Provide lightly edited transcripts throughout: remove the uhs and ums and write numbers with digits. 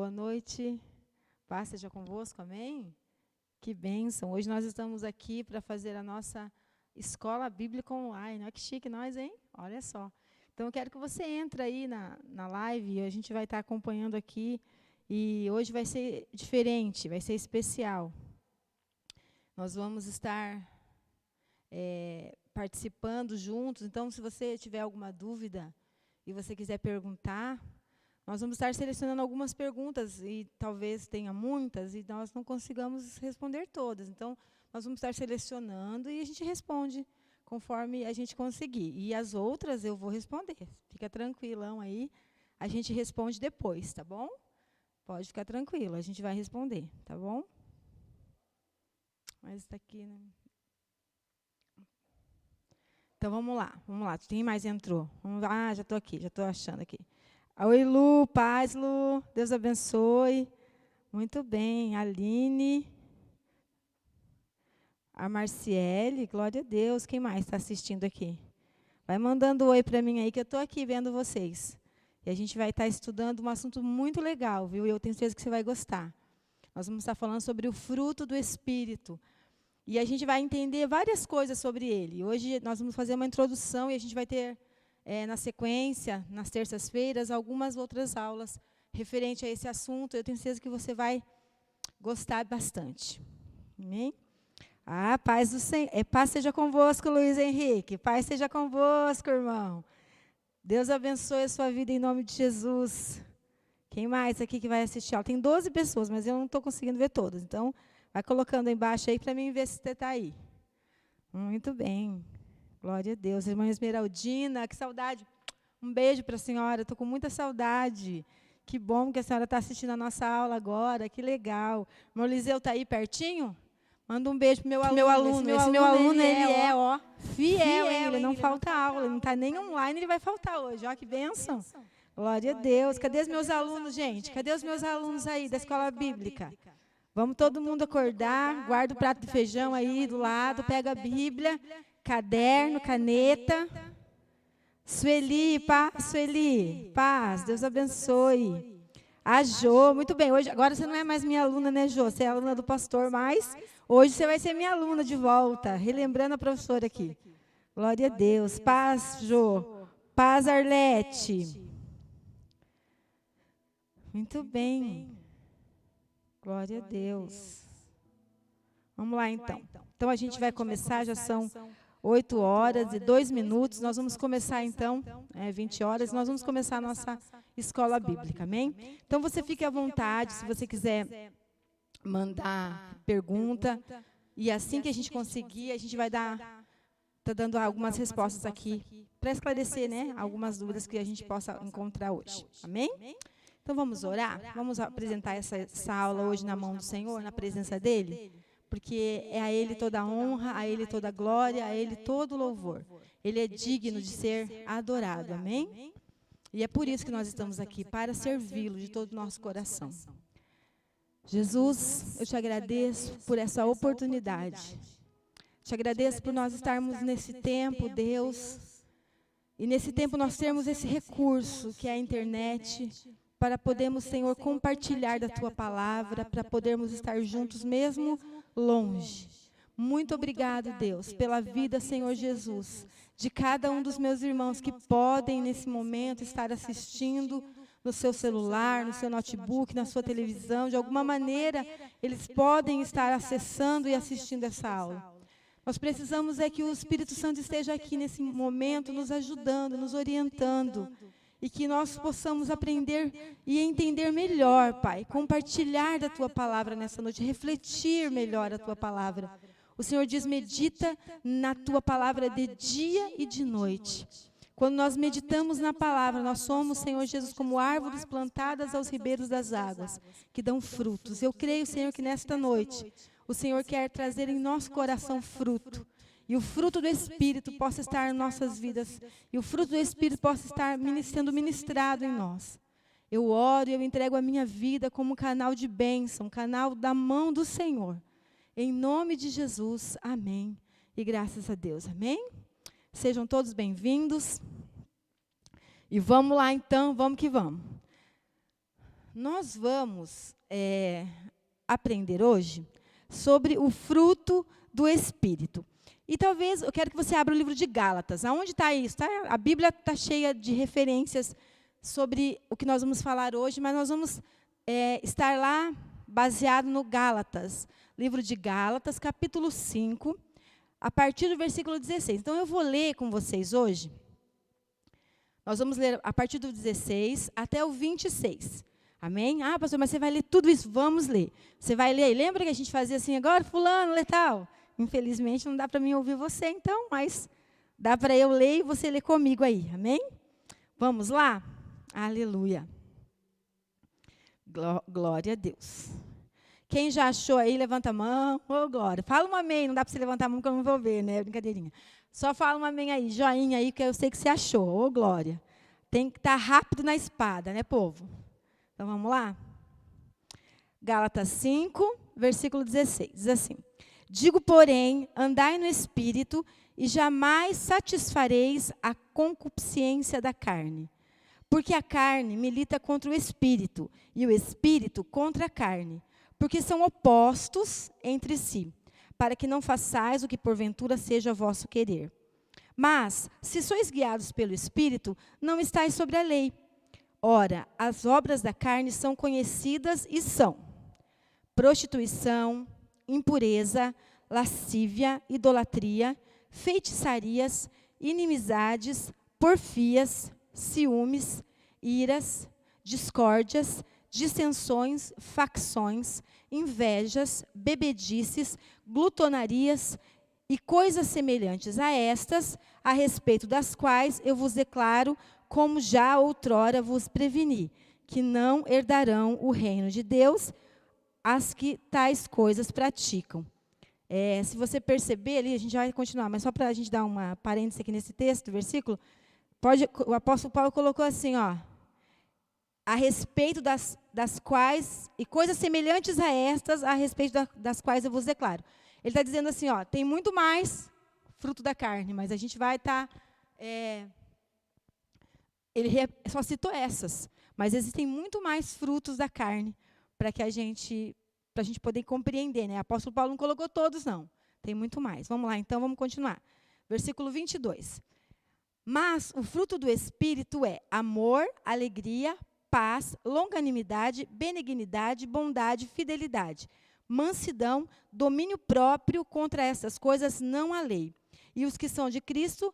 Boa noite. Paz seja convosco, amém? Que bênção. Hoje nós estamos aqui para fazer a nossa escola bíblica online. Olha que chique nós, hein? Olha só. Então, eu quero que você entre aí na live, a gente vai estar acompanhando aqui. E hoje vai ser diferente, vai ser especial. Nós vamos estar participando juntos. Então, se você tiver alguma dúvida e você quiser perguntar, nós vamos estar selecionando algumas perguntas, e talvez tenha muitas, e nós não consigamos responder todas. Então, nós vamos estar selecionando e a gente responde conforme a gente conseguir. E as outras eu vou responder. Fica tranquilão aí, a gente responde depois, tá bom? Pode ficar tranquilo, a gente vai responder, tá bom? Mas está aqui, né? Então, vamos lá. Quem mais entrou? Já estou aqui, já estou achando aqui. Oi, Lu, paz, Lu, Deus abençoe. Muito bem, Aline, a Marciele, glória a Deus. Quem mais está assistindo aqui? Vai mandando oi para mim aí, que eu estou aqui vendo vocês. E a gente vai estar estudando um assunto muito legal, viu? E eu tenho certeza que você vai gostar. Nós vamos estar falando sobre o fruto do Espírito. E a gente vai entender várias coisas sobre ele. Hoje nós vamos fazer uma introdução e a gente vai ter, na sequência, nas terças-feiras, algumas outras aulas referente a esse assunto. Eu tenho certeza que você vai gostar bastante. Amém? Paz do Senhor. Paz seja convosco, Luiz Henrique. Paz seja convosco, irmão. Deus abençoe a sua vida em nome de Jesus. Quem mais aqui que vai assistir? Tem 12 pessoas, mas eu não estou conseguindo ver todas. Então, vai colocando aí embaixo aí para mim ver se você está aí. Muito bem. Glória a Deus. Irmã Esmeraldina, que saudade. Um beijo para a senhora. Estou com muita saudade. Que bom que a senhora está assistindo a nossa aula agora. Que legal. O irmão Eliseu está aí pertinho? Manda um beijo para o meu aluno. Esse meu aluno, ele é fiel, hein? Ele não falta aula. Ele não está nem online, ele vai faltar hoje. Ó, que bênção. Glória a Deus. Cadê os meus alunos, gente? Cadê os meus alunos aí da escola bíblica? Vamos todo mundo acordar, guarda o prato de feijão aí do lado, pega a Bíblia, caderno, caneta. Sueli, paz, Deus abençoe. A Jô, muito bem. Hoje, agora você não é mais minha aluna, né, Jô? Você é aluna do pastor, mas hoje você vai ser minha aluna de volta, relembrando a professora aqui. Glória a Deus. Paz, Jô. Paz, Arlete. Muito bem. Glória a Deus. Vamos lá, então. Então, a gente vai começar, já são 8h02. Nós vamos começar, então, 20 horas, nós vamos começar a nossa escola bíblica, amém? Então, você fique à vontade, se você quiser mandar pergunta, e assim que a gente conseguir, a gente vai tá dando algumas respostas aqui, para esclarecer, né, algumas dúvidas que a gente possa encontrar hoje, amém? Então, vamos orar? Vamos apresentar essa aula hoje na mão do Senhor, na presença dEle? Porque é a Ele toda a honra, a Ele toda a glória, a Ele todo o louvor. Ele é digno de ser adorado, amém? E é por isso que nós estamos aqui, para servi-lo de todo o nosso coração. Jesus, eu te agradeço por essa oportunidade. Te agradeço por nós estarmos nesse tempo, Deus, e nesse tempo nós termos esse recurso, que é a internet, para podermos, Senhor, compartilhar da Tua palavra, para podermos estar juntos mesmo longe. Muito obrigado, Deus, pela vida, Senhor Jesus, de cada um dos meus irmãos que podem, nesse momento, estar assistindo no seu celular, no seu notebook, na sua televisão. De alguma maneira, eles podem estar acessando e assistindo essa aula. Nós precisamos que o Espírito Santo esteja aqui nesse momento, nos ajudando, nos orientando. E que nós possamos aprender e entender melhor, Pai, compartilhar da Tua palavra nessa noite, refletir melhor a Tua palavra. O Senhor diz, medita na Tua palavra de dia e de noite. Quando nós meditamos na palavra, nós somos, Senhor Jesus, como árvores plantadas aos ribeiros das águas, que dão frutos. Eu creio, Senhor, que nesta noite, o Senhor quer trazer em nosso coração fruto. E o fruto do Espírito possa estar em nossas vidas. E o fruto do Espírito possa estar sendo ministrado em nós. Eu oro e eu entrego a minha vida como um canal de bênção, um canal da mão do Senhor. Em nome de Jesus, amém. E graças a Deus, amém? Sejam todos bem-vindos. E vamos lá então, vamos que vamos. Nós vamos aprender hoje sobre o fruto do Espírito. E talvez eu quero que você abra o livro de Gálatas. Aonde está isso? A Bíblia está cheia de referências sobre o que nós vamos falar hoje, mas nós vamos estar lá baseado no Gálatas. Livro de Gálatas, capítulo 5, a partir do versículo 16. Então, eu vou ler com vocês hoje. Nós vamos ler a partir do 16 até o 26. Amém? Ah, pastor, mas você vai ler tudo isso? Vamos ler. Você vai ler. Lembra que a gente fazia assim, agora fulano, lê tal? Infelizmente, não dá para mim ouvir você, então, mas dá para eu ler e você ler comigo aí. Amém? Vamos lá? Aleluia. Glória a Deus. Quem já achou aí, levanta a mão. Ô, glória. Fala um amém. Não dá para você levantar a mão, porque eu não vou ver, né? Brincadeirinha. Só fala um amém aí, joinha aí, que eu sei que você achou. Ô, glória. Tem que estar rápido na espada, né, povo? Então, vamos lá? Gálatas 5, versículo 16. Diz assim: digo, porém, andai no Espírito, e jamais satisfareis a concupiscência da carne. Porque a carne milita contra o Espírito, e o Espírito contra a carne. Porque são opostos entre si, para que não façais o que porventura seja vosso querer. Mas, se sois guiados pelo Espírito, não estáis sobre a lei. Ora, as obras da carne são conhecidas e são: prostituição, impureza, lascívia, idolatria, feitiçarias, inimizades, porfias, ciúmes, iras, discórdias, dissensões, facções, invejas, bebedices, glutonarias e coisas semelhantes a estas, a respeito das quais eu vos declaro, como já outrora vos preveni, que não herdarão o reino de Deus as que tais coisas praticam. Se você perceber ali, a gente vai continuar, mas só para a gente dar uma parêntese aqui nesse texto, versículo, o apóstolo Paulo colocou assim, ó, a respeito das quais, e coisas semelhantes a estas, a respeito das quais eu vos declaro. Ele está dizendo assim, ó, tem muito mais fruto da carne, mas a gente vai estar... ele só citou essas, mas existem muito mais frutos da carne para a gente poder compreender, né? O apóstolo Paulo não colocou todos, não. Tem muito mais. Vamos lá, então, vamos continuar. Versículo 22. Mas o fruto do Espírito é amor, alegria, paz, longanimidade, benignidade, bondade, fidelidade, mansidão, domínio próprio. Contra essas coisas não há lei. E os que são de Cristo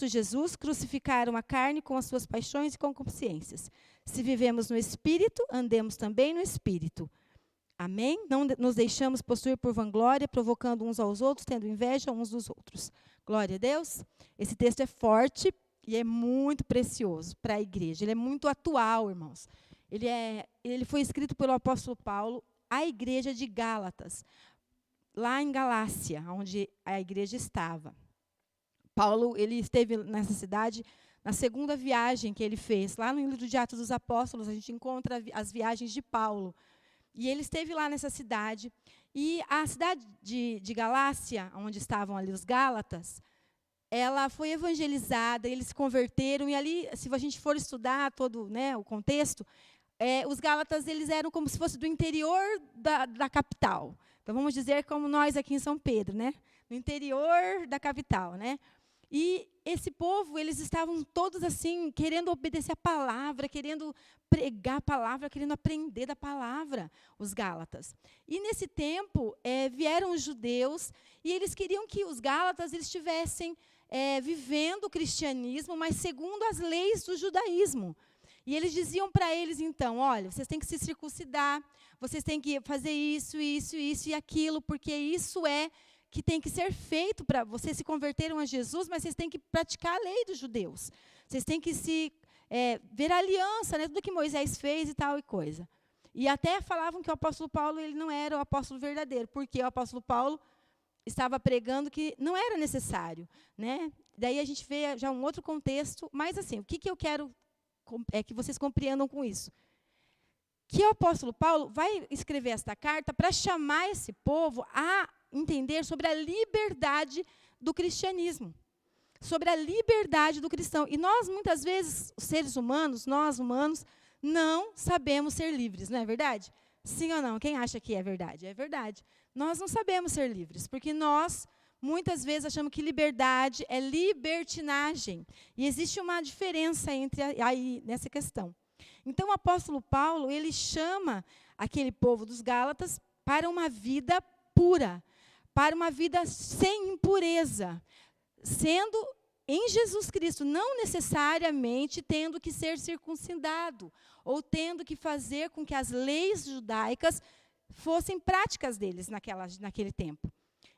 Jesus, crucificaram a carne com as suas paixões e concupiscências. Se vivemos no Espírito, andemos também no Espírito. Amém? Não nos deixamos possuir por vanglória, provocando uns aos outros, tendo inveja uns dos outros. Glória a Deus. Esse texto é forte e é muito precioso para a igreja. Ele é muito atual, irmãos. Ele foi escrito pelo apóstolo Paulo à igreja de Gálatas, lá em Galácia, onde a igreja estava. Paulo, ele esteve nessa cidade na segunda viagem que ele fez. Lá no livro de Atos dos Apóstolos, a gente encontra as viagens de Paulo. E ele esteve lá nessa cidade. E a cidade de Galácia, onde estavam ali os Gálatas, ela foi evangelizada, eles se converteram. E ali, se a gente for estudar todo, né, o contexto, os Gálatas eles eram como se fosse do interior da capital. Então, vamos dizer como nós aqui em São Pedro, né? No interior da capital, né? E esse povo, eles estavam todos assim, querendo obedecer a palavra, querendo pregar a palavra, querendo aprender da palavra, os Gálatas. E nesse tempo, vieram os judeus, e eles queriam que os Gálatas eles estivessem vivendo o cristianismo, mas segundo as leis do judaísmo. E eles diziam para eles, então, olha, vocês têm que se circuncidar, vocês têm que fazer isso, isso, isso e aquilo, porque isso que tem que ser feito para vocês se converteram a Jesus, mas vocês têm que praticar a lei dos judeus. Vocês têm que ver a aliança, né, tudo que Moisés fez e tal e coisa. E até falavam que o apóstolo Paulo ele não era o apóstolo verdadeiro, porque o apóstolo Paulo estava pregando que não era necessário, né? Daí a gente vê já um outro contexto, mas assim, o que eu quero que vocês compreendam com isso? Que o apóstolo Paulo vai escrever esta carta para chamar esse povo a entender sobre a liberdade do cristianismo, sobre a liberdade do cristão. E nós, muitas vezes, os seres humanos, nós humanos, não sabemos ser livres, não é verdade? Sim ou não? Quem acha que é verdade? É verdade. Nós não sabemos ser livres, porque nós, muitas vezes, achamos que liberdade é libertinagem. E existe uma diferença aí nessa questão. Então, o apóstolo Paulo, ele chama aquele povo dos Gálatas para uma vida pura, para uma vida sem impureza, sendo em Jesus Cristo, não necessariamente tendo que ser circuncidado, ou tendo que fazer com que as leis judaicas fossem práticas deles naquele tempo.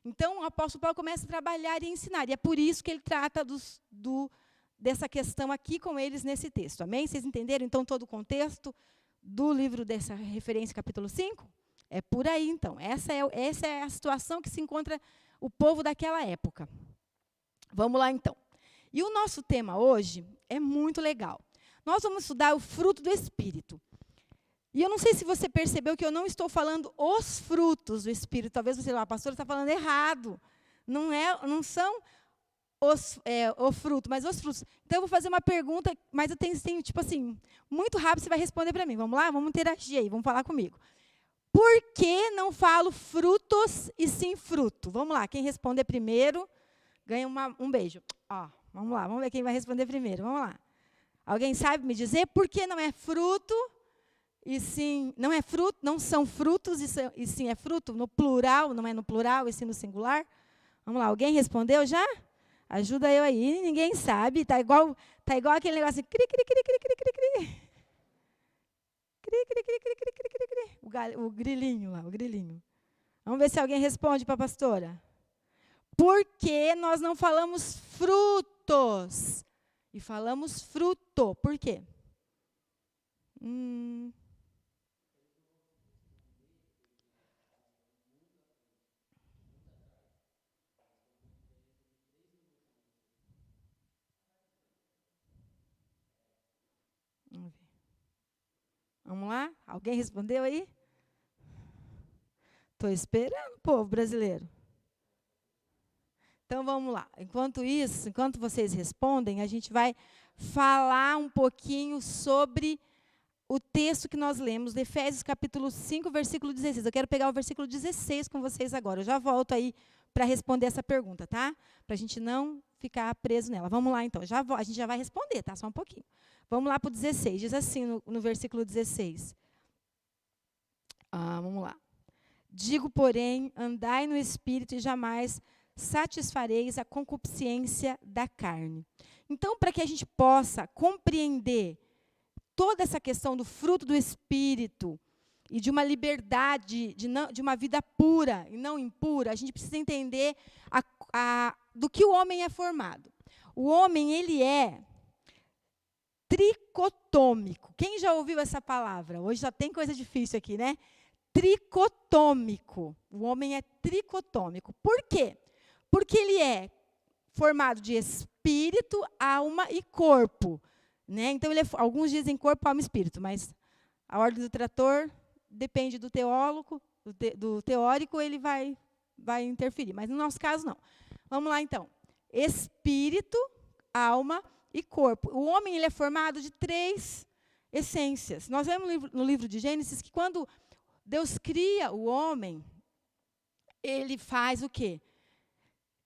Então, o apóstolo Paulo começa a trabalhar e ensinar, e é por isso que ele trata dessa questão aqui com eles nesse texto. Amém? Vocês entenderam, então, todo o contexto do livro dessa referência, capítulo 5? É por aí, então. Essa é a situação que se encontra o povo daquela época. Vamos lá, então. E o nosso tema hoje é muito legal. Nós vamos estudar o fruto do Espírito. E eu não sei se você percebeu que eu não estou falando os frutos do Espírito. Talvez você, a pastora está falando errado. Não são o fruto, mas os frutos. Então, eu vou fazer uma pergunta, mas eu tenho tipo assim, muito rápido você vai responder para mim. Vamos lá? Vamos interagir aí, vamos falar comigo. Por que não falo frutos e sim fruto? Vamos lá, quem responder primeiro ganha um beijo. Ó, vamos lá, vamos ver quem vai responder primeiro. Vamos lá. Alguém sabe me dizer por que não é fruto e sim... Não é fruto, não são frutos e sim é fruto? No plural, não é no plural e sim no singular? Vamos lá, alguém respondeu já? Ajuda eu aí, ninguém sabe. Tá igual aquele negócio assim, cri, cri, cri, cri, cri, cri, cri. Cri, cri, cri, cri, cri, cri, cri, cri. O grilinho lá, o grilinho. Vamos ver se alguém responde para a pastora. Por que nós não falamos frutos? E falamos fruto. Por quê? Vamos ver. Vamos lá? Alguém respondeu aí? Estou esperando, povo brasileiro. Então, vamos lá. Enquanto isso, enquanto vocês respondem, a gente vai falar um pouquinho sobre o texto que nós lemos, de Efésios capítulo 5, versículo 16. Eu quero pegar o versículo 16 com vocês agora. Eu já volto aí para responder essa pergunta, tá? Para a gente não ficar preso nela. Vamos lá, então. A gente já vai responder, tá? Só um pouquinho. Vamos lá para o 16. Diz assim no versículo 16. Vamos lá. Digo, porém, andai no Espírito e jamais satisfareis a concupiscência da carne. Então, para que a gente possa compreender toda essa questão do fruto do Espírito e de uma liberdade, de uma vida pura e não impura, a gente precisa entender do que o homem é formado. O homem, ele é tricotômico. Quem já ouviu essa palavra? Hoje já tem coisa difícil aqui, né? Tricotômico. O homem é tricotômico. Por quê? Porque ele é formado de espírito, alma e corpo. Né? Então, alguns dizem corpo, alma e espírito, mas a ordem do trator depende do teólogo, do teórico, ele vai interferir. Mas, no nosso caso, não. Vamos lá, então. Espírito, alma e corpo. O homem ele é formado de 3 essências. Nós vemos no livro de Gênesis que, quando Deus cria o homem, ele faz o quê?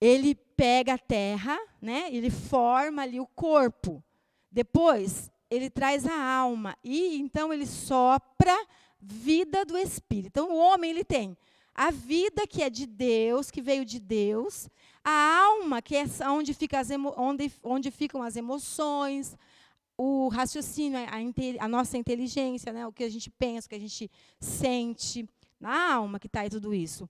Ele pega a terra, né? Ele forma ali o corpo. Depois, ele traz a alma. E, então, ele sopra vida do Espírito. Então, o homem ele tem a vida que é de Deus, que veio de Deus. A alma, que é onde ficam as emoções, o raciocínio, a nossa inteligência, né? O que a gente pensa, o que a gente sente. Na alma que está aí tudo isso.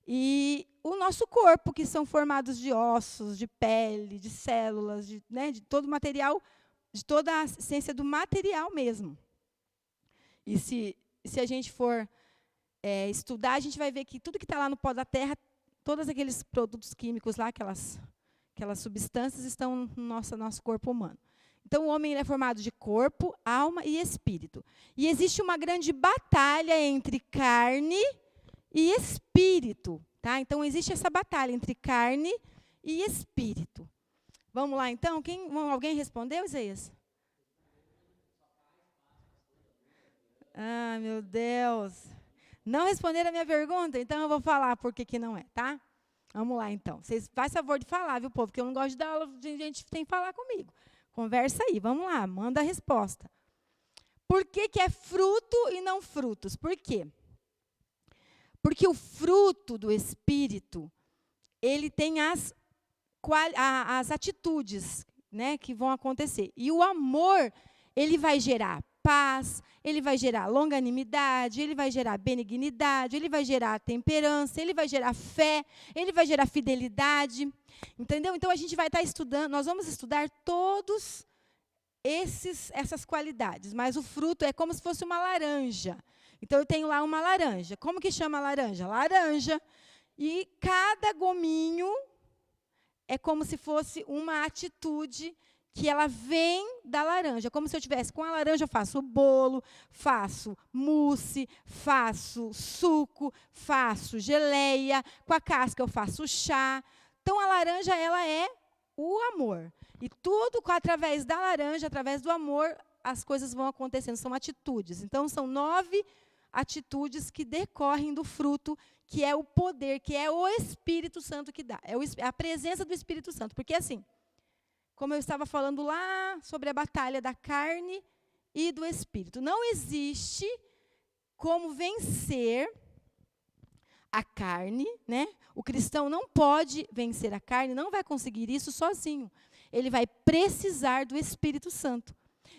E o nosso corpo, que são formados de ossos, de pele, de células, de todo o material, de toda a essência do material mesmo. E se a gente for estudar, a gente vai ver que tudo que está lá no pó da terra, todos aqueles produtos químicos lá, aquelas substâncias, estão no nosso corpo humano. Então, o homem ele é formado de corpo, alma e espírito. E existe uma grande batalha entre carne e espírito. Tá? Então, existe essa batalha entre carne e espírito. Vamos lá, então? Alguém respondeu, Isaías? Ah, meu Deus. Não responderam a minha pergunta? Então eu vou falar por que não é, tá? Vamos lá, então. Vocês fazem favor de falar, viu, povo? Porque eu não gosto de dar aula, gente tem que falar comigo. Conversa aí, vamos lá, manda a resposta. Por que é fruto e não frutos? Por quê? Porque o fruto do Espírito, ele tem as atitudes, né, que vão acontecer. E o amor, ele vai gerar paz, ele vai gerar longanimidade, ele vai gerar benignidade, ele vai gerar temperança, ele vai gerar fé, ele vai gerar fidelidade. Entendeu? Então a gente vai estar estudando, nós vamos estudar todos essas qualidades, mas o fruto é como se fosse uma laranja. Então eu tenho lá uma laranja. Como que chama a laranja? Laranja. E cada gominho é como se fosse uma atitude que ela vem da laranja. Como se eu tivesse com a laranja, eu faço bolo, faço mousse, faço suco, faço geleia, com a casca eu faço chá. Então a laranja, ela é o amor. E tudo através da laranja, através do amor, as coisas vão acontecendo, são atitudes. Então são 9 atitudes que decorrem do fruto, que é o poder, que é o Espírito Santo que dá. É a presença do Espírito Santo. Porque assim, como eu estava falando lá sobre a batalha da carne e do Espírito, não existe como vencer a carne, né? O cristão não pode vencer a carne, não vai conseguir isso sozinho. Ele vai precisar do Espírito Santo.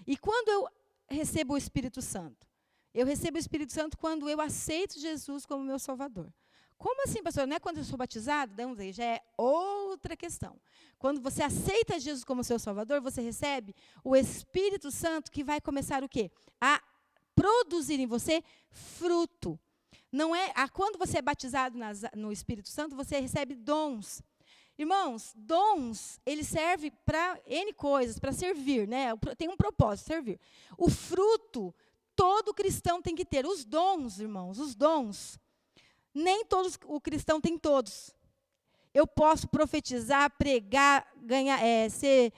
E quando eu recebo o Espírito Santo? Eu recebo o Espírito Santo quando eu aceito Jesus como meu Salvador. Como assim, pastor? Não é quando eu sou batizado? Vamos ver, já é outra questão. Quando você aceita Jesus como seu Salvador, você recebe o Espírito Santo que vai começar o quê? A produzir em você fruto. Não é, quando você é batizado no Espírito Santo, você recebe dons. Irmãos, dons, ele serve para N coisas, para servir, né? Tem um propósito, servir. O fruto, todo cristão tem que ter. Os dons, irmãos, os dons, nem todos, o cristão tem todos. Eu posso profetizar, pregar, ser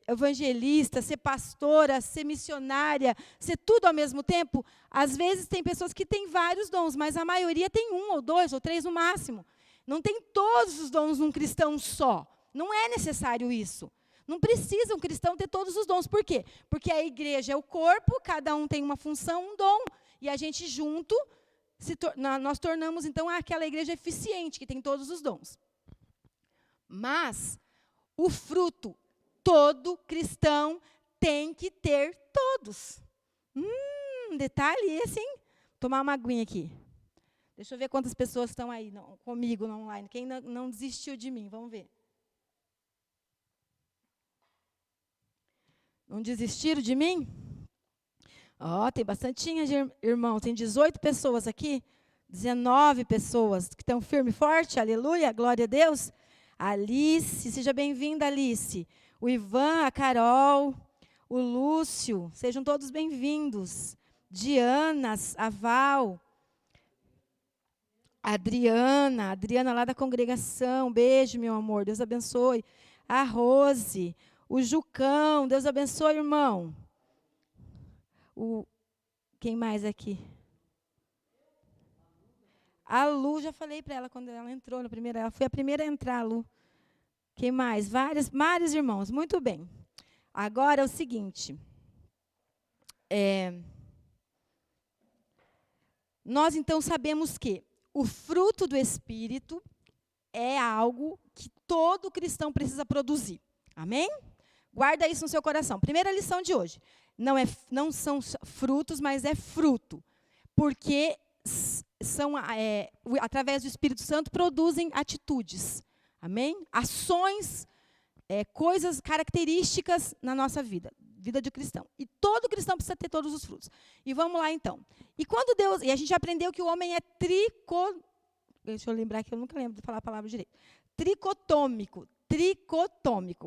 evangelista, ser pastora, ser missionária, ser tudo ao mesmo tempo. Às vezes tem pessoas que têm vários dons, mas a maioria tem 1 ou 2 ou 3 no máximo. Não tem todos os dons num cristão só. Não é necessário isso. Não precisa um cristão ter todos os dons. Por quê? Porque a igreja é o corpo, cada um tem uma função, um dom. E a gente junto, nós tornamos, então, aquela igreja eficiente, que tem todos os dons. Mas o fruto, todo cristão tem que ter todos. Detalhe esse, hein? Vou tomar uma aguinha aqui. Deixa eu ver quantas pessoas estão aí comigo no online. Quem não desistiu de mim? Vamos ver. Não desistiram de mim? Tem bastantinha de irmãos. Tem 18 pessoas aqui. 19 pessoas que estão firme e forte. Aleluia, glória a Deus. Alice, seja bem-vinda, Alice. O Ivan, a Carol, o Lúcio, sejam todos bem-vindos. Diana, a Val, a Adriana lá da congregação, beijo, meu amor, Deus abençoe. A Rose, o Jucão, Deus abençoe, irmão. Quem mais aqui? A Lu, já falei para ela quando ela entrou na primeira, ela foi a primeira a entrar, Lu. Quem mais? Vários irmãos, muito bem. Agora é o seguinte, nós então sabemos que o fruto do Espírito é algo que todo cristão precisa produzir. Amém? Guarda isso no seu coração. Primeira lição de hoje. Não são frutos, mas é fruto. Porque através do Espírito Santo, produzem atitudes. Amém? Ações, coisas, características na nossa vida de cristão. E todo cristão precisa ter todos os frutos. E vamos lá, então. E a gente aprendeu que o homem é deixa eu lembrar que eu nunca lembro de falar a palavra direito. Tricotômico,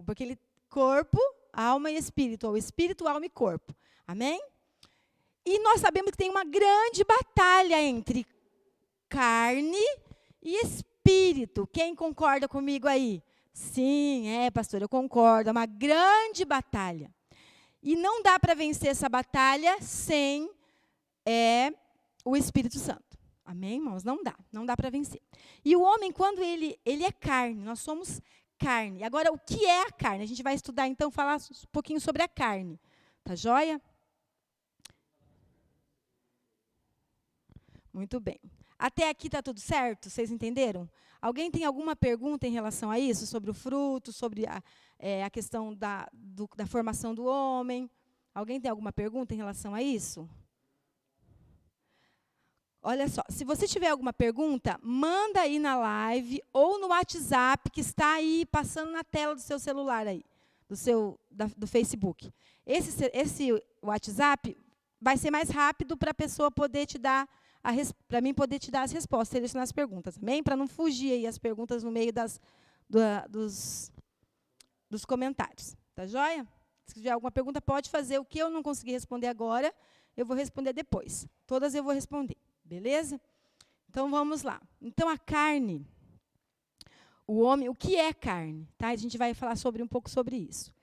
porque ele corpo, alma e espírito, ou espírito, alma e corpo. Amém? E nós sabemos que tem uma grande batalha entre carne e espírito. Quem concorda comigo aí? Sim, pastor, eu concordo. É uma grande batalha. E não dá para vencer essa batalha sem é o Espírito Santo. Amém, irmãos? Não dá para vencer. E o homem, quando ele é carne, nós somos carne. Agora, o que é a carne? A gente vai estudar, então, falar um pouquinho sobre a carne. Tá joia? Muito bem. Até aqui está tudo certo? Vocês entenderam? Alguém tem alguma pergunta em relação a isso? Sobre o fruto, sobre a questão da formação do homem? Alguém tem alguma pergunta em relação a isso? Olha só, se você tiver alguma pergunta, manda aí na live ou no WhatsApp que está aí passando na tela do seu celular aí, do Facebook. Esse WhatsApp vai ser mais rápido para a pessoa poder te dar para mim poder te dar as respostas, selecionar as perguntas, amém? Para não fugir aí as perguntas no meio dos comentários, tá joia? Se tiver alguma pergunta, pode fazer. O que eu não conseguir responder agora, eu vou responder depois. Todas eu vou responder, beleza? Então, vamos lá. Então, a carne, o homem, o que é carne? Tá? A gente vai falar um pouco sobre isso.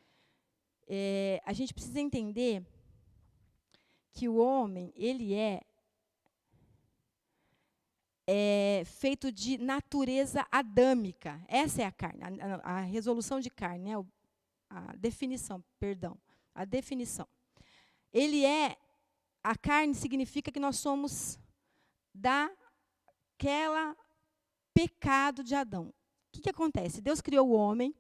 A gente precisa entender que o homem, ele é feito de natureza adâmica. Essa é a carne, a resolução de carne, né? A definição. A carne significa que nós somos daquela pecado de Adão. O que acontece? Deus criou o homem,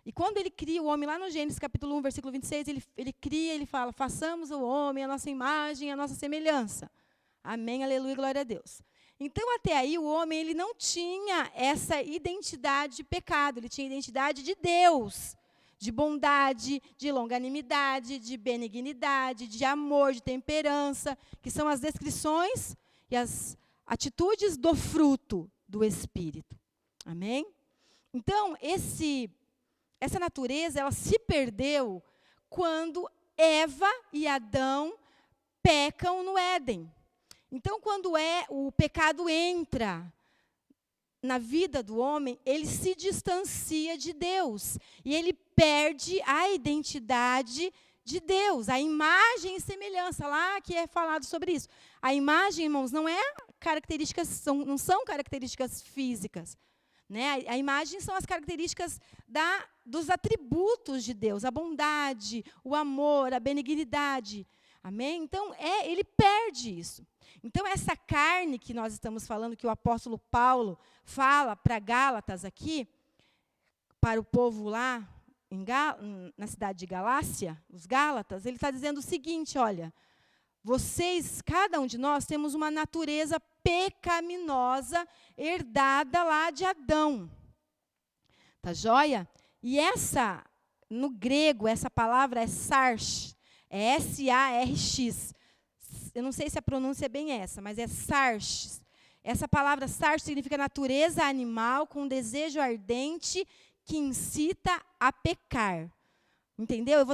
e quando ele cria o homem, lá no Gênesis capítulo 1, versículo 26, ele fala, façamos o homem a nossa imagem, a nossa semelhança. Amém, aleluia, glória a Deus. Então, até aí, o homem ele não tinha essa identidade de pecado, ele tinha identidade de Deus, de bondade, de longanimidade, de benignidade, de amor, de temperança, que são as descrições e as atitudes do fruto do Espírito. Amém? Então, essa natureza, ela se perdeu quando Eva e Adão pecam no Éden. Então, quando o pecado entra na vida do homem, ele se distancia de Deus. E ele perde a identidade de Deus, a imagem e semelhança, lá que é falado sobre isso. A imagem, irmãos, não são características físicas. Né? A imagem são as características dos atributos de Deus, a bondade, o amor, a benignidade. Amém? Então, ele perde isso. Então, essa carne que nós estamos falando, que o apóstolo Paulo fala para Gálatas aqui, para o povo lá na cidade de Galácia, os Gálatas, ele está dizendo o seguinte, olha, cada um de nós, temos uma natureza pecaminosa herdada lá de Adão. Tá joia? E no grego, essa palavra é sarx, é S-A-R-X. Eu não sei se a pronúncia é bem essa, mas é sarx. Essa palavra sarx significa natureza animal com desejo ardente que incita a pecar. Entendeu?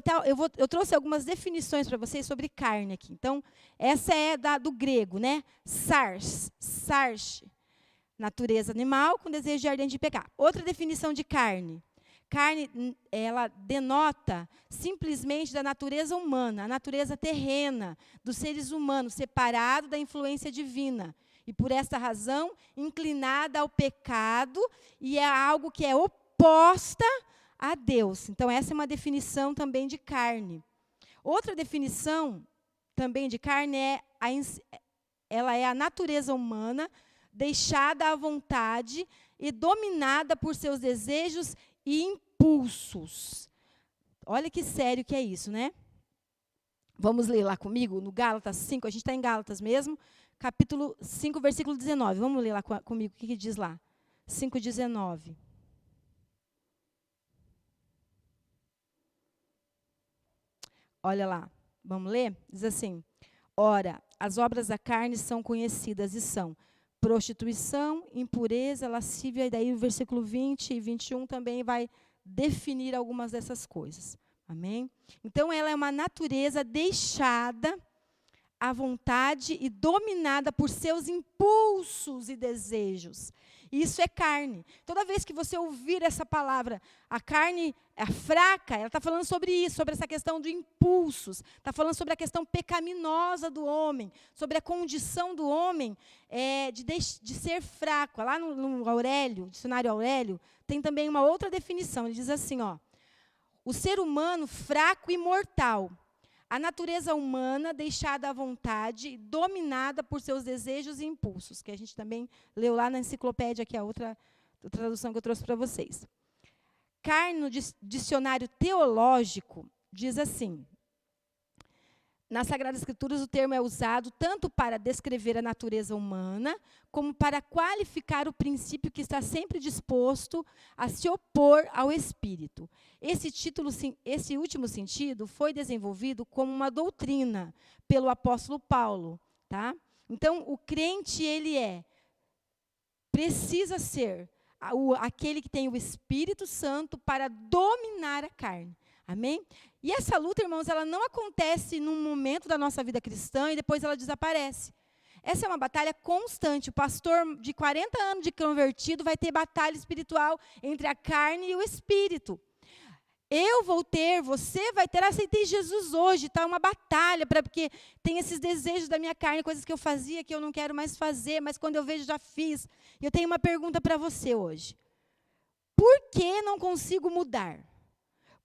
Eu trouxe algumas definições para vocês sobre carne aqui. Então, essa é do grego, né? Sarx, natureza animal com desejo ardente de pecar. Outra definição de carne. Carne, ela denota simplesmente da natureza humana, a natureza terrena dos seres humanos, separado da influência divina. E, por essa razão, inclinada ao pecado, e é algo que é oposta a Deus. Então, essa é uma definição também de carne. Outra definição também de carne ela é a natureza humana, deixada à vontade e dominada por seus desejos e impulsos. Olha que sério que é isso, né? Vamos ler lá comigo, no Gálatas 5, a gente está em Gálatas mesmo, capítulo 5, versículo 19. Vamos ler lá comigo, o que diz lá? 5:19. Olha lá, vamos ler? Diz assim, ora, as obras da carne são conhecidas e são prostituição, impureza, lascívia, e daí o versículo 20 e 21 também vai definir algumas dessas coisas. Amém? Então, ela é uma natureza deixada à vontade e dominada por seus impulsos e desejos. Isso é carne. Toda vez que você ouvir essa palavra, a carne é fraca, ela está falando sobre isso, sobre essa questão de impulsos. Está falando sobre a questão pecaminosa do homem, sobre a condição do homem de ser fraco. Lá no Aurélio, dicionário Aurélio, tem também uma outra definição. Ele diz assim, ó, o ser humano fraco e mortal. A natureza humana deixada à vontade, dominada por seus desejos e impulsos, que a gente também leu lá na enciclopédia, que é a outra tradução que eu trouxe para vocês. Carne, no dicionário teológico, diz assim, nas Sagradas Escrituras o termo é usado tanto para descrever a natureza humana, como para qualificar o princípio que está sempre disposto a se opor ao espírito. Esse último sentido foi desenvolvido como uma doutrina pelo apóstolo Paulo. Tá? Então, o crente, precisa ser aquele que tem o Espírito Santo para dominar a carne. Amém? E essa luta, irmãos, ela não acontece num momento da nossa vida cristã e depois ela desaparece. Essa é uma batalha constante. O pastor de 40 anos de convertido vai ter batalha espiritual entre a carne e o espírito. Eu vou ter, você vai ter, aceitei Jesus hoje, está uma batalha, porque tem esses desejos da minha carne, coisas que eu fazia que eu não quero mais fazer, mas quando eu vejo já fiz. E eu tenho uma pergunta para você hoje. Por que não consigo mudar?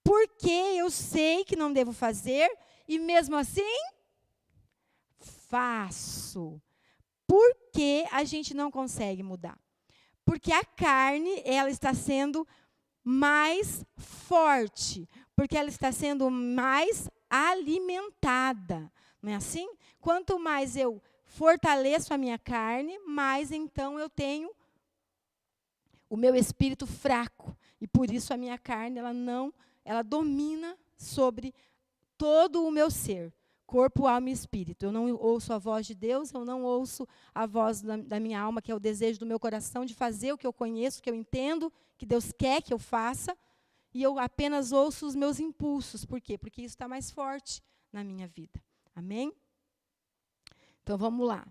Porque eu sei que não devo fazer e mesmo assim faço. Por que a gente não consegue mudar? Porque a carne, ela está sendo mais forte, porque ela está sendo mais alimentada. Não é assim? Quanto mais eu fortaleço a minha carne, mais então eu tenho o meu espírito fraco. E por isso a minha carne, ela domina sobre todo o meu ser, corpo, alma e espírito. Eu não ouço a voz de Deus, eu não ouço a voz da minha alma, que é o desejo do meu coração de fazer o que eu conheço, o que eu entendo, que Deus quer que eu faça, e eu apenas ouço os meus impulsos. Por quê? Porque isso está mais forte na minha vida. Amém? Então, vamos lá.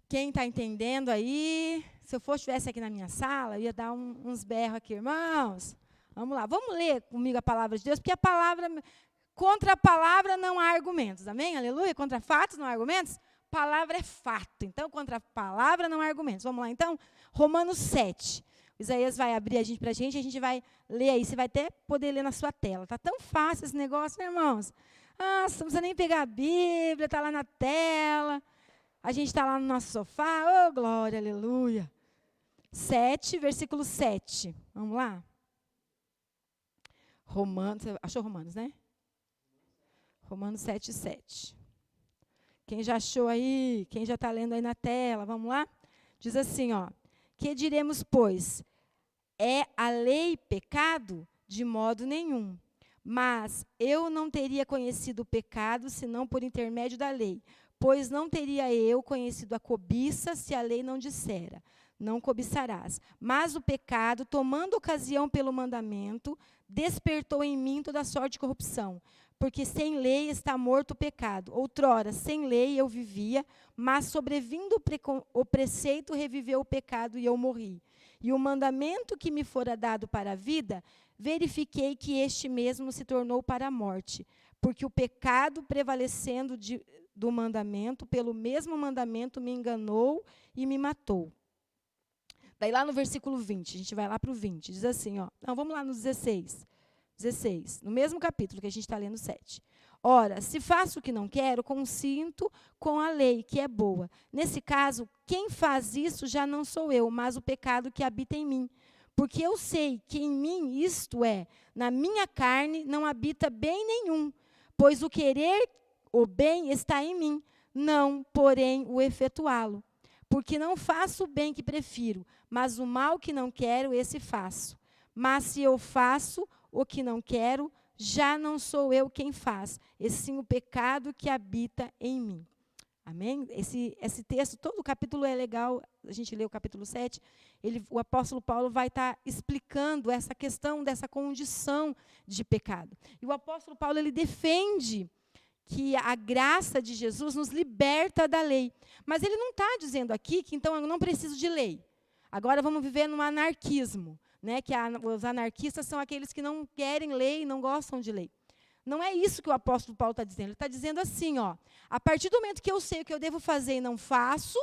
Quem está entendendo aí? Se eu estivesse aqui na minha sala, eu ia dar uns berros aqui, irmãos. Vamos lá, vamos ler comigo a palavra de Deus, porque contra a palavra não há argumentos, amém? Aleluia? Contra fatos não há argumentos? Palavra é fato, então contra a palavra não há argumentos. Vamos lá, então, Romanos 7. O Isaías vai abrir para a gente vai ler aí, você vai até poder ler na sua tela. Está tão fácil esse negócio, né, irmãos? Não precisa nem pegar a Bíblia, está lá na tela. A gente está lá no nosso sofá, glória, aleluia. 7, versículo 7. Vamos lá? Romanos, achou Romanos, né? Romanos 7, 7. Quem já achou aí? Quem já está lendo aí na tela? Vamos lá? Diz assim, ó. Que diremos, pois? É a lei pecado? De modo nenhum. Mas eu não teria conhecido o pecado, senão por intermédio da lei. Pois não teria eu conhecido a cobiça, se a lei não dissera. Não cobiçarás. Mas o pecado, tomando ocasião pelo mandamento, despertou em mim toda sorte de corrupção. Porque sem lei está morto o pecado. Outrora, sem lei eu vivia, mas sobrevindo o preceito, reviveu o pecado e eu morri. E o mandamento que me fora dado para a vida, verifiquei que este mesmo se tornou para a morte. Porque o pecado, prevalecendo do mandamento, pelo mesmo mandamento me enganou e me matou. Daí lá no versículo 20, a gente vai lá para o 20, diz assim, ó, não, vamos lá no 16, no mesmo capítulo que a gente está lendo 7. Ora, se faço o que não quero, consinto com a lei, que é boa. Nesse caso, quem faz isso já não sou eu, mas o pecado que habita em mim. Porque eu sei que em mim, isto é, na minha carne, não habita bem nenhum, pois o querer o bem está em mim, não, porém, o efetuá-lo. Porque não faço o bem que prefiro, mas o mal que não quero, esse faço. Mas se eu faço o que não quero, já não sou eu quem faz, e sim o pecado que habita em mim. Amém? Esse texto, todo o capítulo é legal, a gente lê o capítulo 7, o apóstolo Paulo vai estar explicando essa questão dessa condição de pecado. E o apóstolo Paulo, ele defende que a graça de Jesus nos liberta da lei. Mas ele não está dizendo aqui que, então, eu não preciso de lei. Agora vamos viver no anarquismo, né? Que os anarquistas são aqueles que não querem lei, não gostam de lei. Não é isso que o apóstolo Paulo está dizendo. Ele está dizendo assim, ó, a partir do momento que eu sei o que eu devo fazer e não faço,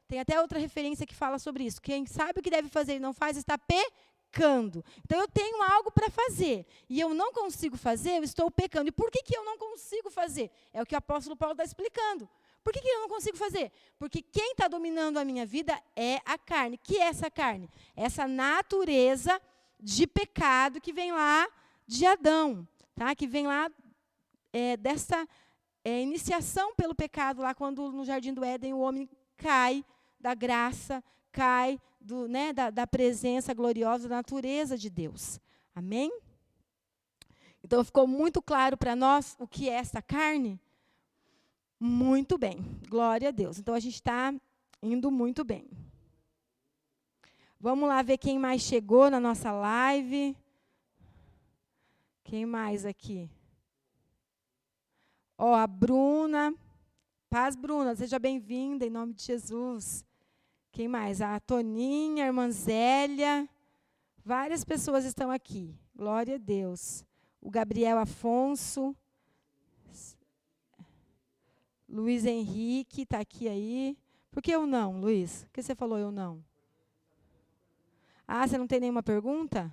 tem até outra referência que fala sobre isso. Quem sabe o que deve fazer e não faz está pecando. Então, eu tenho algo para fazer e eu não consigo fazer, eu estou pecando. E por que eu não consigo fazer? É o que o apóstolo Paulo está explicando. Por que eu não consigo fazer? Porque quem está dominando a minha vida é a carne. Que é essa carne? Essa natureza de pecado que vem lá de Adão. Tá? Que vem lá dessa iniciação pelo pecado, lá quando no Jardim do Éden o homem cai da graça, cai da presença gloriosa da natureza de Deus. Amém? Então, ficou muito claro para nós o que é essa carne? Muito bem, glória a Deus. Então, a gente está indo muito bem. Vamos lá ver quem mais chegou na nossa live. Quem mais aqui? Ó, a Bruna. Paz, Bruna, seja bem-vinda, em nome de Jesus. Quem mais? A Toninha, a irmã Zélia. Várias pessoas estão aqui. Glória a Deus. O Gabriel Afonso. Luiz Henrique está aqui aí. Por que eu não, Luiz? Por que você falou eu não? Ah, você não tem nenhuma pergunta?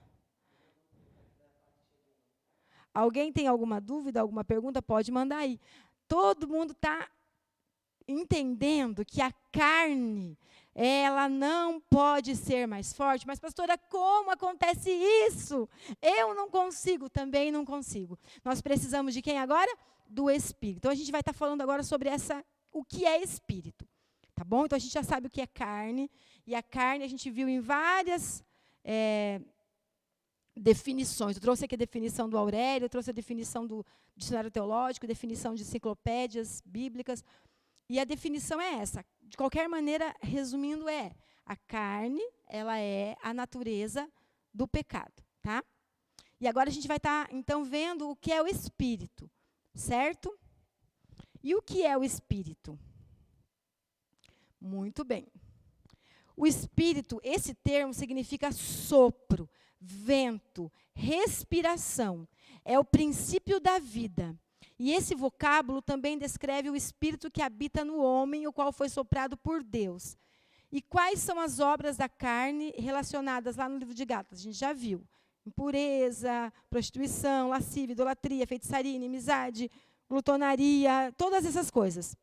Alguém tem alguma dúvida, alguma pergunta? Pode mandar aí. Todo mundo está entendendo que a carne, ela não pode ser mais forte. Mas, pastora, como acontece isso? Eu não consigo, também não consigo. Nós precisamos de quem agora? Do Espírito. Então, a gente vai estar falando agora sobre o que é Espírito. Tá bom? Então, a gente já sabe o que é carne. E a carne a gente viu em várias definições. Eu trouxe aqui a definição do Aurélio, eu trouxe a definição do dicionário teológico, definição de enciclopédias bíblicas. E a definição é essa. De qualquer maneira, resumindo, a carne, ela é a natureza do pecado. Tá? E agora a gente vai estar, então, vendo o que é o Espírito. Certo? E o que é o Espírito? Muito bem. O Espírito, esse termo significa sopro, vento, respiração. É o princípio da vida. E esse vocábulo também descreve o Espírito que habita no homem, o qual foi soprado por Deus. E quais são as obras da carne relacionadas lá no livro de Gálatas? A gente já viu. Impureza, prostituição, lascívia, idolatria, feitiçaria, inimizade, glutonaria, todas essas coisas.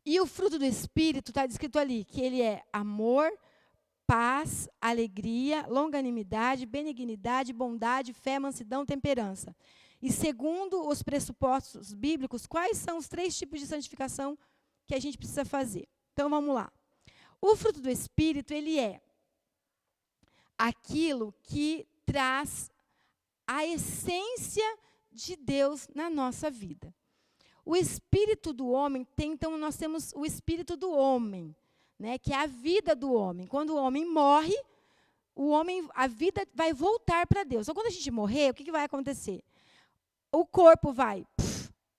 E o fruto do Espírito está descrito ali, que ele é amor, paz, alegria, longanimidade, benignidade, bondade, fé, mansidão, temperança. E segundo os pressupostos bíblicos, quais são os 3 tipos de santificação que a gente precisa fazer? Então, vamos lá. O fruto do Espírito, ele é aquilo que traz a essência de Deus na nossa vida. O espírito do homem então nós temos o espírito do homem, né, que é a vida do homem. Quando o homem morre, a vida vai voltar para Deus. Então, quando a gente morrer, o que vai acontecer? O corpo vai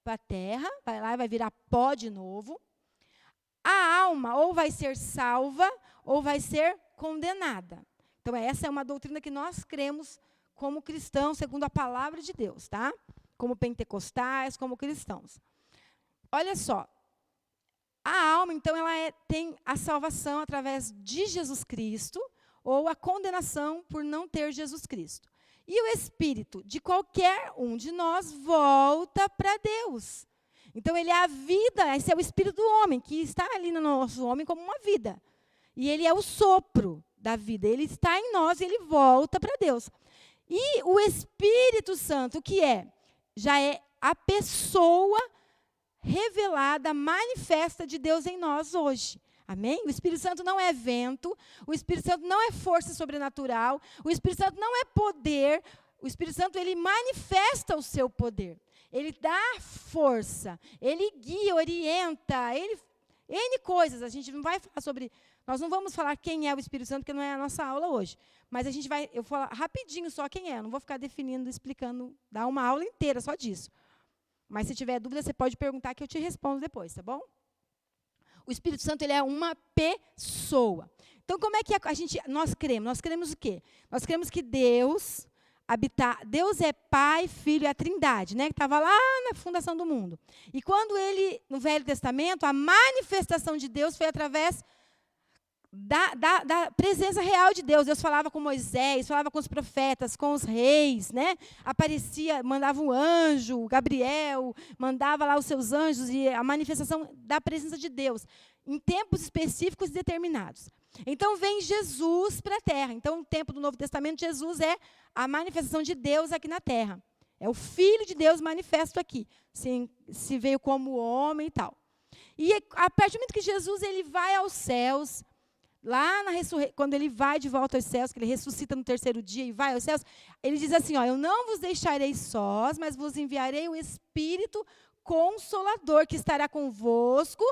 para a terra, vai lá e vai virar pó de novo. A alma ou vai ser salva ou vai ser condenada. Então, essa é uma doutrina que nós cremos como cristãos, segundo a palavra de Deus, tá? Como pentecostais, como cristãos. Olha só, a alma, então, ela tem a salvação através de Jesus Cristo ou a condenação por não ter Jesus Cristo. E o espírito de qualquer um de nós volta para Deus. Então, ele é a vida, esse é o espírito do homem, que está ali no nosso homem como uma vida. E ele é o sopro da vida, ele está em nós e ele volta para Deus. E o Espírito Santo, o que é? Já é a pessoa revelada, manifesta de Deus em nós hoje. Amém? O Espírito Santo não é vento, o Espírito Santo não é força sobrenatural, o Espírito Santo não é poder, o Espírito Santo, ele manifesta o seu poder. Ele dá força, ele guia, orienta, N coisas. A gente não vai falar sobre... Nós não vamos falar quem é o Espírito Santo, porque não é a nossa aula hoje. Mas eu vou falar rapidinho só quem é. Eu não vou ficar definindo, explicando, dar uma aula inteira só disso. Mas se tiver dúvida, você pode perguntar que eu te respondo depois, tá bom? O Espírito Santo, ele é uma pessoa. Então, como é que nós cremos? Nós cremos o quê? Nós cremos que Deus é Pai, Filho e a Trindade, né? Que estava lá na fundação do mundo. E quando no Velho Testamento, a manifestação de Deus foi através da presença real de Deus. Deus falava com Moisés, falava com os profetas, com os reis, né? Aparecia, mandava um anjo, Gabriel, mandava lá os seus anjos, e a manifestação da presença de Deus, em tempos específicos e determinados. Então, vem Jesus para a terra. Então, no tempo do Novo Testamento, Jesus é a manifestação de Deus aqui na terra. É o Filho de Deus manifesto aqui. Se veio como homem e tal. E a partir do momento que Jesus ele vai aos céus, lá quando ele vai de volta aos céus, que ele ressuscita no terceiro dia e vai aos céus, ele diz assim, eu não vos deixarei sós, mas vos enviarei o Espírito Consolador, que estará convosco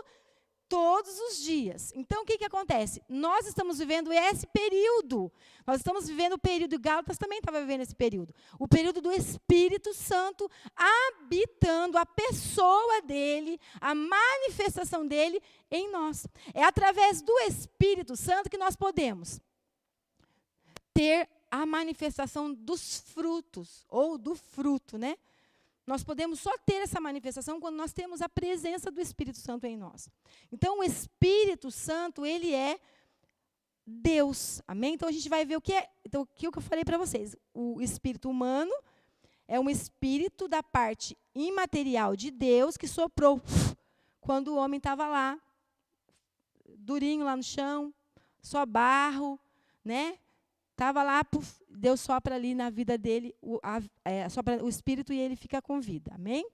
todos os dias. Então, o que acontece? Nós estamos vivendo esse período. Nós estamos vivendo o período, Gálatas também estava vivendo esse período. O período do Espírito Santo habitando a pessoa dele, a manifestação dele em nós. É através do Espírito Santo que nós podemos ter a manifestação dos frutos, ou do fruto, né? Nós podemos só ter essa manifestação quando nós temos a presença do Espírito Santo em nós. Então, o Espírito Santo, ele é Deus. Amém? Então, a gente vai ver o que é. Então, o que eu falei para vocês. O espírito humano é um espírito da parte imaterial de Deus que soprou quando o homem estava lá, durinho lá no chão, só barro, né? Estava lá, Deus sopra ali na vida dele, sopra o Espírito e ele fica com vida. Amém?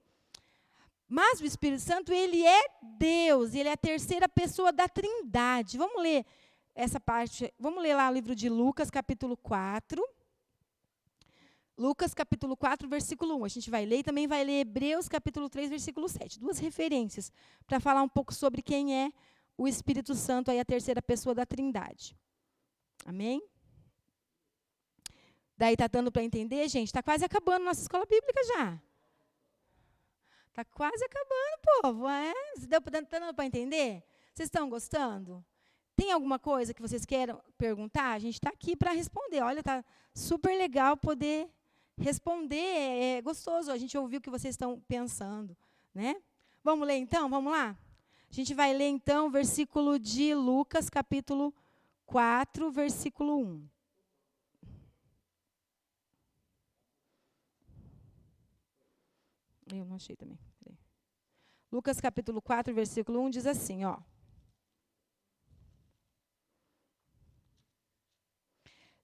Mas o Espírito Santo, ele é Deus, ele é a terceira pessoa da Trindade. Vamos ler essa parte, vamos ler lá o livro de Lucas, capítulo 4. Lucas, capítulo 4, versículo 1. A gente vai ler e também vai ler Hebreus, capítulo 3, versículo 7. Duas referências para falar um pouco sobre quem é o Espírito Santo, aí a terceira pessoa da Trindade. Amém? Daí está dando para entender, gente? Está quase acabando nossa escola bíblica já. Está quase acabando, povo. Está dando para entender? Vocês estão gostando? Tem alguma coisa que vocês queiram perguntar? A gente está aqui para responder. Olha, está super legal poder responder. É gostoso a gente ouvir o que vocês estão pensando, né? Vamos ler então? Vamos lá? A gente vai ler então o versículo de Lucas, capítulo 4, versículo 1. Eu não achei também. Lucas, capítulo 4, versículo 1, diz assim,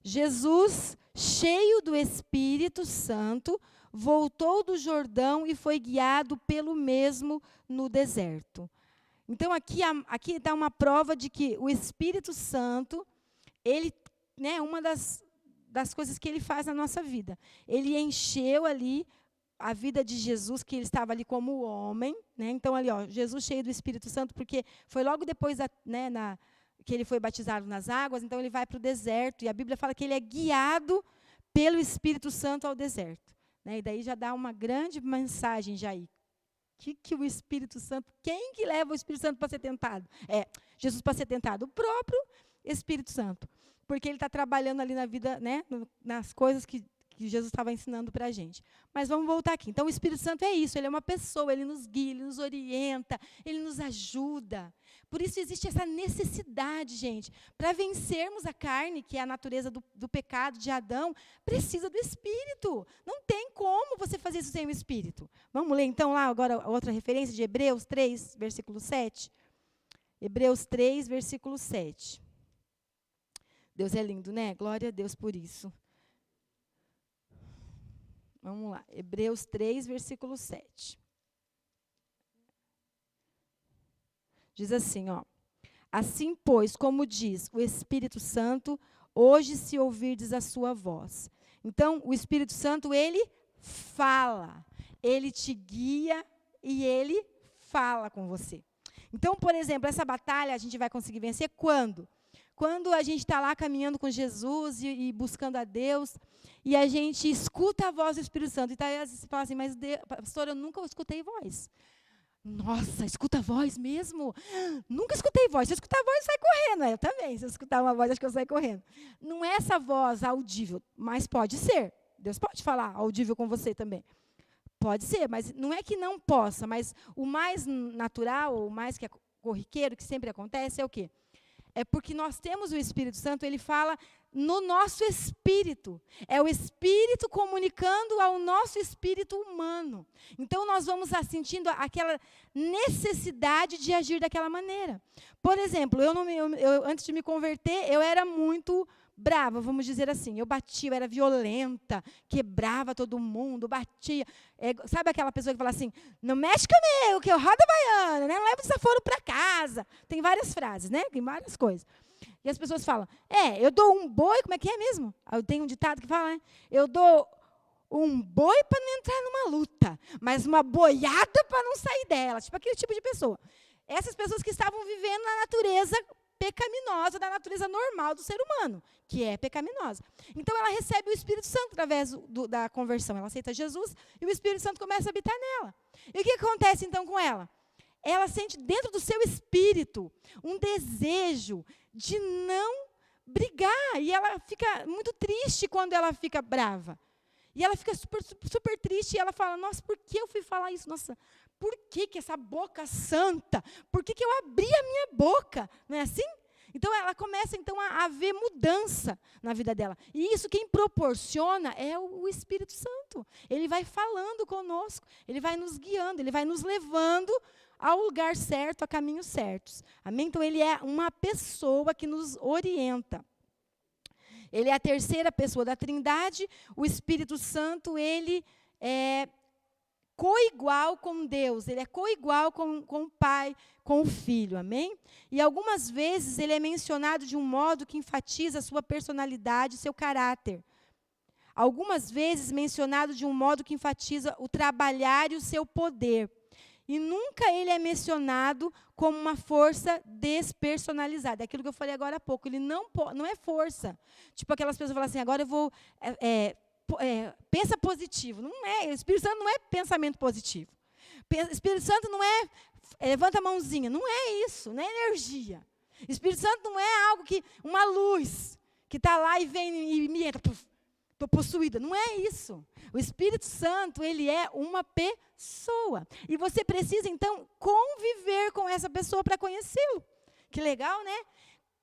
Jesus, cheio do Espírito Santo, voltou do Jordão e foi guiado pelo mesmo no deserto. Então, aqui está uma prova de que o Espírito Santo, ele, né, uma das coisas que ele faz na nossa vida. Ele encheu ali a vida de Jesus, que ele estava ali como homem, né? Então, ali, Jesus cheio do Espírito Santo, porque foi logo depois que ele foi batizado nas águas, então ele vai para o deserto, e a Bíblia fala que ele é guiado pelo Espírito Santo ao deserto. Né? E daí já dá uma grande mensagem já aí. Que o Espírito Santo, quem que leva o Espírito Santo para ser tentado? Jesus para ser tentado, o próprio Espírito Santo. Porque ele está trabalhando ali na vida, né, nas coisas que Jesus estava ensinando para a gente. Mas vamos voltar aqui. Então, o Espírito Santo é isso, ele é uma pessoa, ele nos guia, ele nos orienta, ele nos ajuda. Por isso existe essa necessidade, gente. Para vencermos a carne, que é a natureza do pecado de Adão, precisa do Espírito. Não tem como você fazer isso sem o Espírito. Vamos ler então lá agora outra referência de Hebreus 3, versículo 7. Hebreus 3, versículo 7. Deus é lindo, né? Glória a Deus por isso. Vamos lá, Hebreus 3, versículo 7. Diz assim, assim, pois, como diz o Espírito Santo, hoje se ouvirdes a sua voz. Então, o Espírito Santo, ele fala, ele te guia e ele fala com você. Então, por exemplo, essa batalha a gente vai conseguir vencer quando? Quando a gente está lá caminhando com Jesus e buscando a Deus, e a gente escuta a voz do Espírito Santo, e às vezes você fala assim, mas pastor, eu nunca escutei voz. Nossa, escuta a voz mesmo? Nunca escutei voz. Se eu escutar a voz, sai correndo. Eu também, se eu escutar uma voz, acho que eu saio correndo. Não é essa voz audível, mas pode ser. Deus pode falar audível com você também. Pode ser, mas não é que não possa, mas o mais natural, o mais que é corriqueiro, que sempre acontece, é o quê? É porque nós temos o Espírito Santo, ele fala no nosso espírito. É o Espírito comunicando ao nosso espírito humano. Então, nós vamos sentindo aquela necessidade de agir daquela maneira. Por exemplo, antes de me converter, eu era muito brava, vamos dizer assim. Eu batia, eu era violenta, quebrava todo mundo, batia. Sabe aquela pessoa que fala assim, não mexe comigo, que eu rodo a baiana, né? Não leva o desaforo para casa. Tem várias frases, né? Tem várias coisas. E as pessoas falam, eu dou um boi, como é que é mesmo? Eu tenho um ditado que fala, né? Eu dou um boi para não entrar numa luta, mas uma boiada para não sair dela. Tipo aquele tipo de pessoa. Essas pessoas que estavam vivendo na natureza pecaminosa, da natureza normal do ser humano, que é pecaminosa. Então, ela recebe o Espírito Santo através da conversão. Ela aceita Jesus e o Espírito Santo começa a habitar nela. E o que acontece, então, com ela? Ela sente dentro do seu espírito um desejo de não brigar. E ela fica muito triste quando ela fica brava. E ela fica super, super triste e ela fala, nossa, por que eu fui falar isso? Nossa, por que essa boca santa? Por que eu abri a minha boca? Não é assim? Então, ela começa, então, a haver mudança na vida dela. E isso quem proporciona é o Espírito Santo. Ele vai falando conosco, ele vai nos guiando, ele vai nos levando ao lugar certo, a caminhos certos. Amém? Então, ele é uma pessoa que nos orienta. Ele é a terceira pessoa da Trindade. O Espírito Santo, ele é coigual com Deus. Ele é coigual com o Pai, com o Filho. Amém? E algumas vezes ele é mencionado de um modo que enfatiza a sua personalidade, seu caráter. Algumas vezes mencionado de um modo que enfatiza o trabalhar e o seu poder. E nunca ele é mencionado como uma força despersonalizada. É aquilo que eu falei agora há pouco. Ele não é força. Tipo aquelas pessoas que falam assim, agora eu vou... pensa positivo. Não é. O Espírito Santo não é pensamento positivo. O Espírito Santo não é... levanta a mãozinha. Não é isso. Não é energia. O Espírito Santo não é algo que... uma luz que está lá e vem e me entra... Estou possuída. Não é isso. O Espírito Santo, ele é uma pessoa. E você precisa, então, conviver com essa pessoa para conhecê-lo. Que legal, né?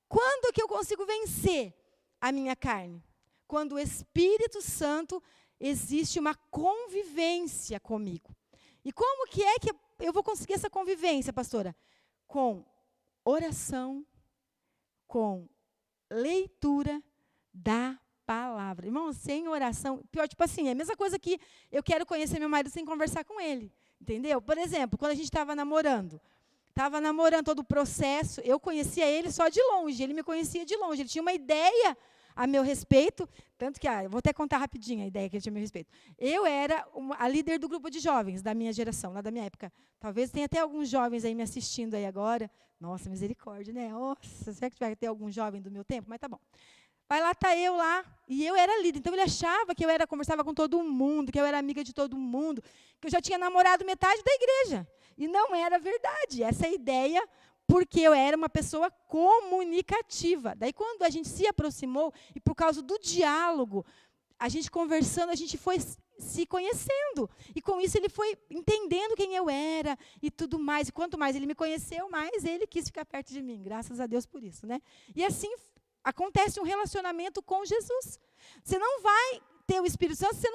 Quando que eu consigo vencer a minha carne? Quando o Espírito Santo existe uma convivência comigo. E como que é que eu vou conseguir essa convivência, pastora? Com oração, com leitura da palavra. Irmão, sem oração, pior, tipo assim, é a mesma coisa que eu quero conhecer meu marido sem conversar com ele. Entendeu? Por exemplo, quando a gente estava namorando todo o processo, eu conhecia ele só de longe, ele me conhecia de longe, ele tinha uma ideia a meu respeito, tanto que, eu vou até contar rapidinho a ideia que ele tinha a meu respeito. Eu era a líder do grupo de jovens da minha geração, lá da minha época. Talvez tenha até alguns jovens aí me assistindo aí agora. Nossa, misericórdia, né? Nossa, será que vai ter algum jovem do meu tempo? Mas tá bom. Vai lá, tá eu lá, e eu era líder. Então, ele achava que eu conversava com todo mundo, que eu era amiga de todo mundo, que eu já tinha namorado metade da igreja. E não era verdade. Essa é a ideia, porque eu era uma pessoa comunicativa. Daí, quando a gente se aproximou, e por causa do diálogo, a gente conversando, a gente foi se conhecendo. E com isso, ele foi entendendo quem eu era e tudo mais. E quanto mais ele me conheceu, mais ele quis ficar perto de mim. Graças a Deus por isso, né? E assim acontece um relacionamento com Jesus. Você não vai ter o Espírito Santo se você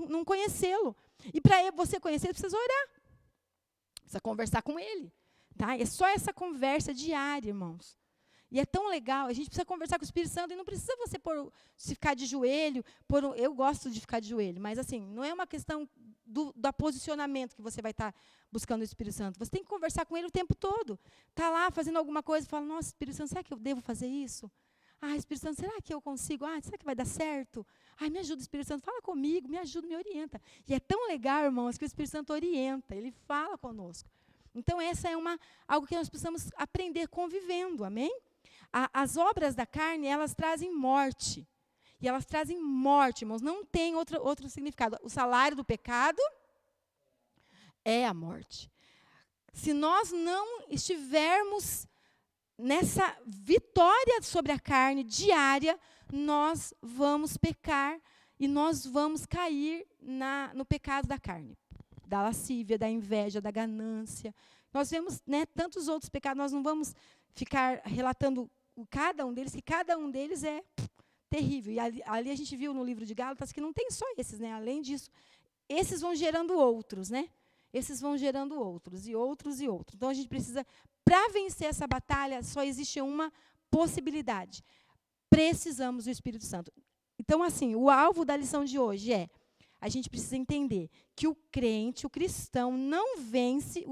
não conhecê-lo. E para você conhecer, você precisa orar. Precisa conversar com ele. Tá? É só essa conversa diária, irmãos. E é tão legal, a gente precisa conversar com o Espírito Santo, e não precisa você se ficar de joelho. Eu gosto de ficar de joelho, mas assim, não é uma questão do posicionamento que você vai estar buscando o Espírito Santo. Você tem que conversar com ele o tempo todo. Está lá fazendo alguma coisa e fala, nossa, Espírito Santo, será que eu devo fazer isso? Espírito Santo, será que eu consigo? Será que vai dar certo? Me ajuda, Espírito Santo, fala comigo, me ajuda, me orienta. E é tão legal, irmãos, que o Espírito Santo orienta, ele fala conosco. Então, essa é algo que nós precisamos aprender convivendo, amém? As obras da carne, elas trazem morte. E elas trazem morte, irmãos. Não tem outro significado. O salário do pecado é a morte. Se nós não estivermos nessa vitória sobre a carne diária, nós vamos pecar e nós vamos cair no pecado da carne. Da lascívia, da inveja, da ganância. Nós vemos, né, tantos outros pecados, nós não vamos ficar relatando cada um deles, que cada um deles é terrível. E ali a gente viu no livro de Gálatas que não tem só esses, né? Além disso, esses vão gerando outros, né? Esses vão gerando outros, e outros, e outros. Então, a gente precisa, para vencer essa batalha, só existe uma possibilidade. Precisamos do Espírito Santo. Então, assim, o alvo da lição de hoje é, a gente precisa entender que o crente, o cristão, não vence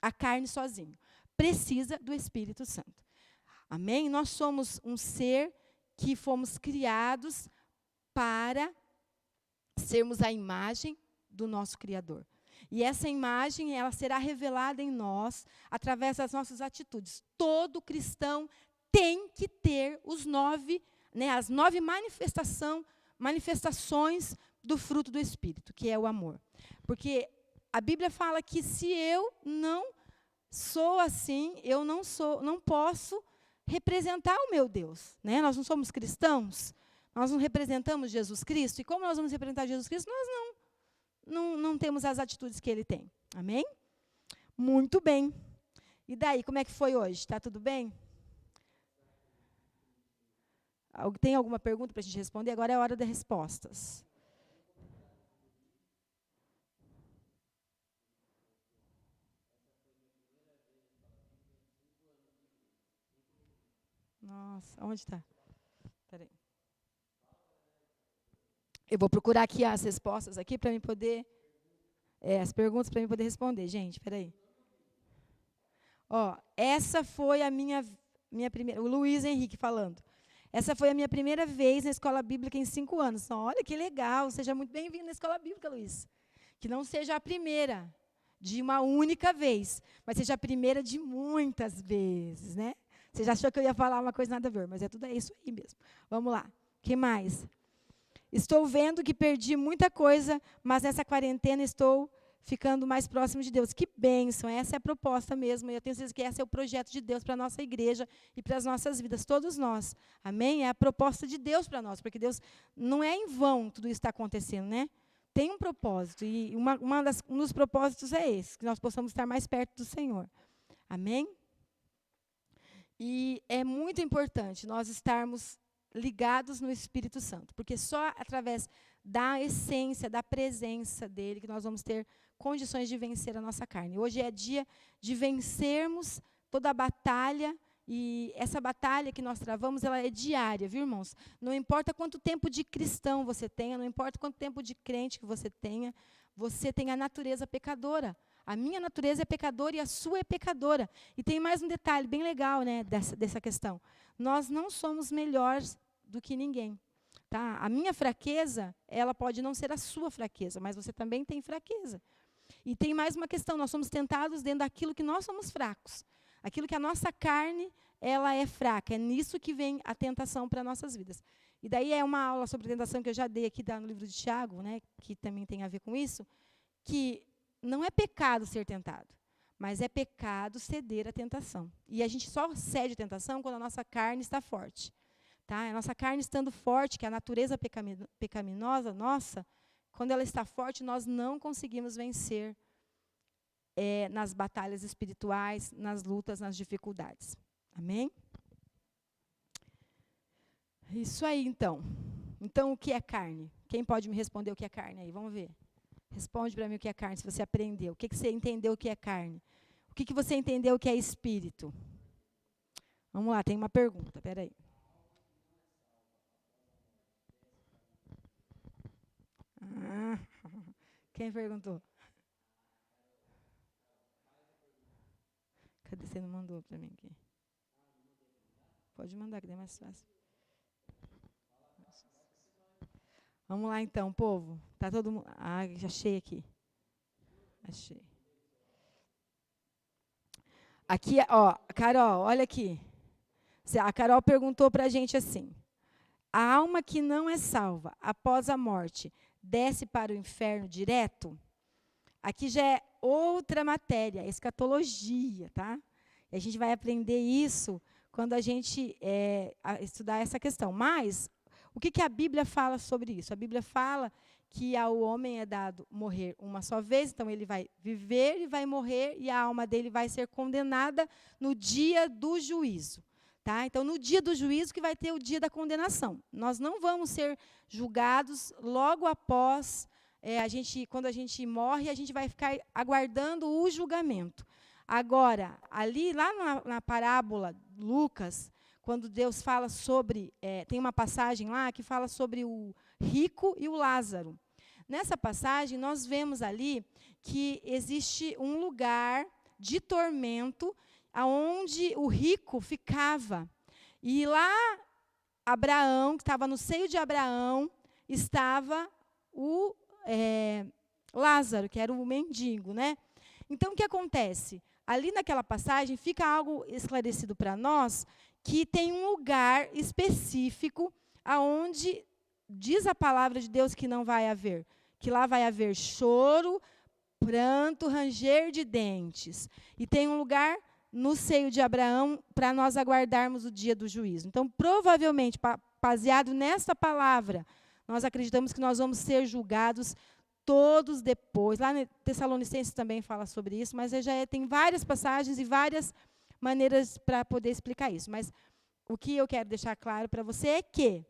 a carne sozinho. Precisa do Espírito Santo. Amém? Nós somos um ser que fomos criados para sermos a imagem do nosso Criador. E essa imagem, ela será revelada em nós através das nossas atitudes. Todo cristão tem que ter as 9 manifestações do fruto do Espírito, que é o amor. Porque a Bíblia fala que se eu não sou assim, eu não posso representar o meu Deus. Né? Nós não somos cristãos, nós não representamos Jesus Cristo, e como nós vamos representar Jesus Cristo, nós não temos as atitudes que ele tem. Amém? Muito bem. E daí, como é que foi hoje? Está tudo bem? Tem alguma pergunta para a gente responder? Agora é a hora das respostas. Nossa, onde está? Espera aí. Eu vou procurar aqui as respostas aqui para mim poder... as perguntas para mim poder responder. Gente, espera aí. Ó, essa foi a minha primeira... O Luiz Henrique falando. Essa foi a minha primeira vez na escola bíblica em 5 anos. Então, olha que legal. Seja muito bem-vindo na escola bíblica, Luiz. Que não seja a primeira de uma única vez, mas seja a primeira de muitas vezes, né? Você já achou que eu ia falar uma coisa nada a ver, mas é tudo isso aí mesmo. Vamos lá. O que mais? Estou vendo que perdi muita coisa, mas nessa quarentena estou ficando mais próximo de Deus. Que bênção, essa é a proposta mesmo. E eu tenho certeza que esse é o projeto de Deus para a nossa igreja e para as nossas vidas, todos nós. Amém? É a proposta de Deus para nós, porque Deus não é em vão tudo isso está acontecendo, né? Tem um propósito, e um dos propósitos é esse, que nós possamos estar mais perto do Senhor. Amém? E é muito importante nós estarmos ligados no Espírito Santo, porque só através da essência, da presença dele, que nós vamos ter condições de vencer a nossa carne. Hoje é dia de vencermos toda a batalha, e essa batalha que nós travamos, ela é diária, viu, irmãos? Não importa quanto tempo de cristão você tenha, não importa quanto tempo de crente que você tem a natureza pecadora. A minha natureza é pecadora e a sua é pecadora. E tem mais um detalhe bem legal, né, dessa questão. Nós não somos melhores do que ninguém. Tá? A minha fraqueza, ela pode não ser a sua fraqueza, mas você também tem fraqueza. E tem mais uma questão, nós somos tentados dentro daquilo que nós somos fracos. Aquilo que a nossa carne, ela é fraca. É nisso que vem a tentação para nossas vidas. E daí é uma aula sobre tentação que eu já dei aqui no livro de Tiago, né, que também tem a ver com isso, que não é pecado ser tentado, mas é pecado ceder à tentação. E a gente só cede à tentação quando a nossa carne está forte. Tá? A nossa carne estando forte, que é a natureza pecaminosa nossa, quando ela está forte, nós não conseguimos vencer nas batalhas espirituais, nas lutas, nas dificuldades. Amém? Isso aí, então. Então, o que é carne? Quem pode me responder o que é carne aí? Vamos ver. Responde para mim o que é carne, se você aprendeu. O que você entendeu o que é carne? O que você entendeu o que é espírito? Vamos lá, tem uma pergunta, espera aí. Quem perguntou? Cadê? Você não mandou para mim aqui. Pode mandar, que é mais fácil. Vamos lá, então, povo. Tá todo mundo... já achei aqui. Achei. Aqui, ó, Carol, olha aqui. A Carol perguntou para a gente assim: a alma que não é salva após a morte desce para o inferno direto? Aqui já é outra matéria, escatologia, tá? E a gente vai aprender isso quando a gente estudar essa questão. Mas, o que a Bíblia fala sobre isso? A Bíblia fala que ao homem é dado morrer uma só vez, então ele vai viver e vai morrer, e a alma dele vai ser condenada no dia do juízo. Tá? Então, no dia do juízo que vai ter o dia da condenação. Nós não vamos ser julgados logo após, quando a gente morre, a gente vai ficar aguardando o julgamento. Agora, ali, lá na parábola, Lucas, quando Deus fala sobre, tem uma passagem lá que fala sobre o rico e o Lázaro. Nessa passagem, nós vemos ali que existe um lugar de tormento aonde o rico ficava. E lá, Abraão, que estava no seio de Abraão, estava o Lázaro, que era o mendigo, né? Então, o que acontece? Ali naquela passagem, fica algo esclarecido para nós, que tem um lugar específico aonde diz a palavra de Deus que não vai haver, que lá vai haver choro, pranto, ranger de dentes. E tem um lugar no seio de Abraão para nós aguardarmos o dia do juízo. Então, provavelmente, baseado nessa palavra, nós acreditamos que nós vamos ser julgados todos depois. Lá em Tessalonicenses também fala sobre isso, mas tem várias passagens e várias maneiras para poder explicar isso. Mas o que eu quero deixar claro para você é que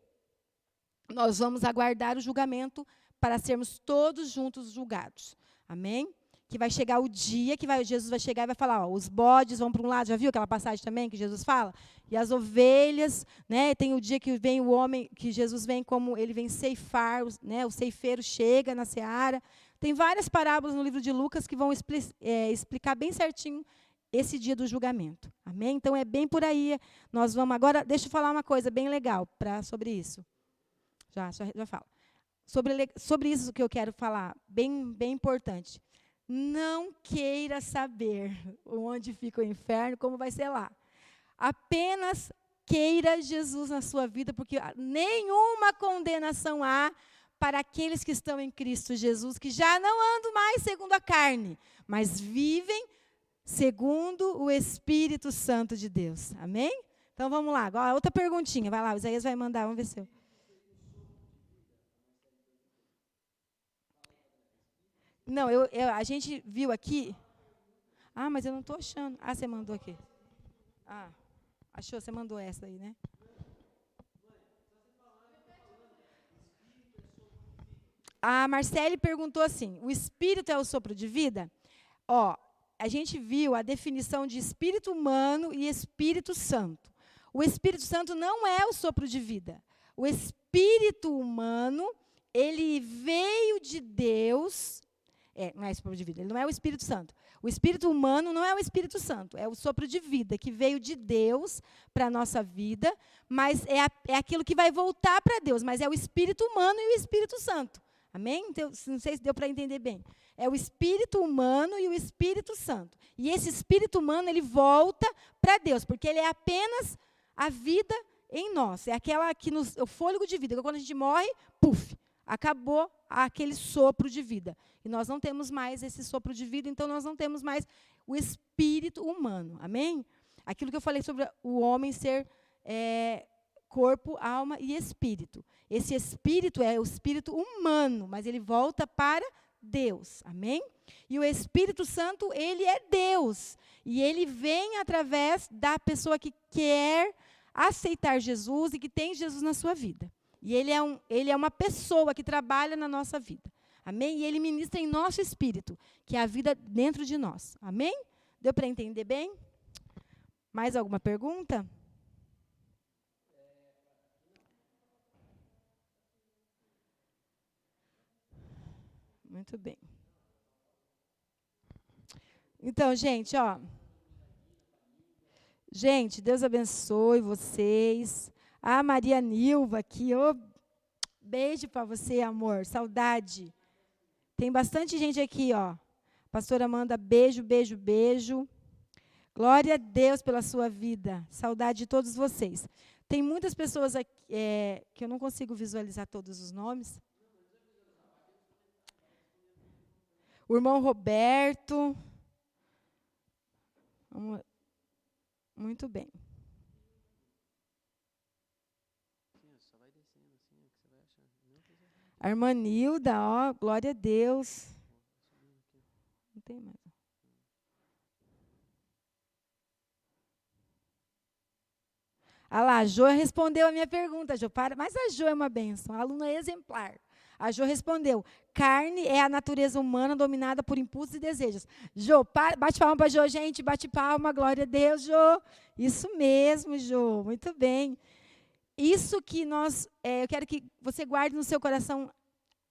nós vamos aguardar o julgamento para sermos todos juntos julgados. Amém? Que vai chegar o dia que Jesus vai chegar e vai falar, os bodes vão para um lado, já viu aquela passagem também que Jesus fala? E as ovelhas, né? Tem o dia que vem o homem, que Jesus vem como ele vem ceifar, né? O ceifeiro chega na seara. Tem várias parábolas no livro de Lucas que vão explicar bem certinho esse dia do julgamento. Amém? Então é bem por aí. Nós vamos agora, deixa eu falar uma coisa bem legal sobre isso. Já falo. Sobre isso que eu quero falar, bem importante. Não queira saber onde fica o inferno, como vai ser lá. Apenas queira Jesus na sua vida, porque nenhuma condenação há para aqueles que estão em Cristo Jesus, que já não andam mais segundo a carne, mas vivem segundo o Espírito Santo de Deus. Amém? Então, vamos lá. Agora, outra perguntinha. Vai lá, o Isaías vai mandar. Vamos ver se eu... Não, a gente viu aqui... Ah, mas eu não estou achando. Ah, você mandou aqui. Ah, achou? Você mandou essa aí, né? A Marcele perguntou assim, o Espírito é o sopro de vida? Ó, a gente viu a definição de Espírito humano e Espírito Santo. O Espírito Santo não é o sopro de vida. O Espírito humano, ele veio de Deus... não é sopro de vida, ele não é o Espírito Santo. O Espírito humano não é o Espírito Santo, é o sopro de vida que veio de Deus para a nossa vida, mas é aquilo que vai voltar para Deus, mas é o Espírito humano e o Espírito Santo. Amém? Então, não sei se deu para entender bem. É o Espírito humano e o Espírito Santo. E esse Espírito humano, ele volta para Deus, porque ele é apenas a vida em nós. É aquela que o fôlego de vida, quando a gente morre, puf, acabou aquele sopro de vida. E nós não temos mais esse sopro de vida, então nós não temos mais o espírito humano. Amém? Aquilo que eu falei sobre o homem ser corpo, alma e espírito. Esse espírito é o espírito humano, mas ele volta para Deus. Amém? E o Espírito Santo, ele é Deus. E ele vem através da pessoa que quer aceitar Jesus e que tem Jesus na sua vida. E ele é uma pessoa que trabalha na nossa vida. Amém? E ele ministra em nosso espírito, que é a vida dentro de nós. Amém? Deu para entender bem? Mais alguma pergunta? Muito bem. Então, gente, ó. Gente, Deus abençoe vocês. A Maria Nilva aqui, beijo para você, amor. Saudade. Tem bastante gente aqui, ó. Pastora Amanda, beijo, beijo, beijo. Glória a Deus pela sua vida. Saudade de todos vocês. Tem muitas pessoas aqui, que eu não consigo visualizar todos os nomes. O irmão Roberto. Muito bem. A irmã Nilda, ó, glória a Deus. Não tem mais. Ah lá, a Jo respondeu a minha pergunta, Jo. Mas a Jo é uma bênção, a aluna exemplar. A Jo respondeu, carne é a natureza humana dominada por impulsos e desejos. Jo, bate palma para Jo, gente, bate palma, glória a Deus, Jo. Isso mesmo, Jo, muito bem. Isso que eu quero que você guarde no seu coração,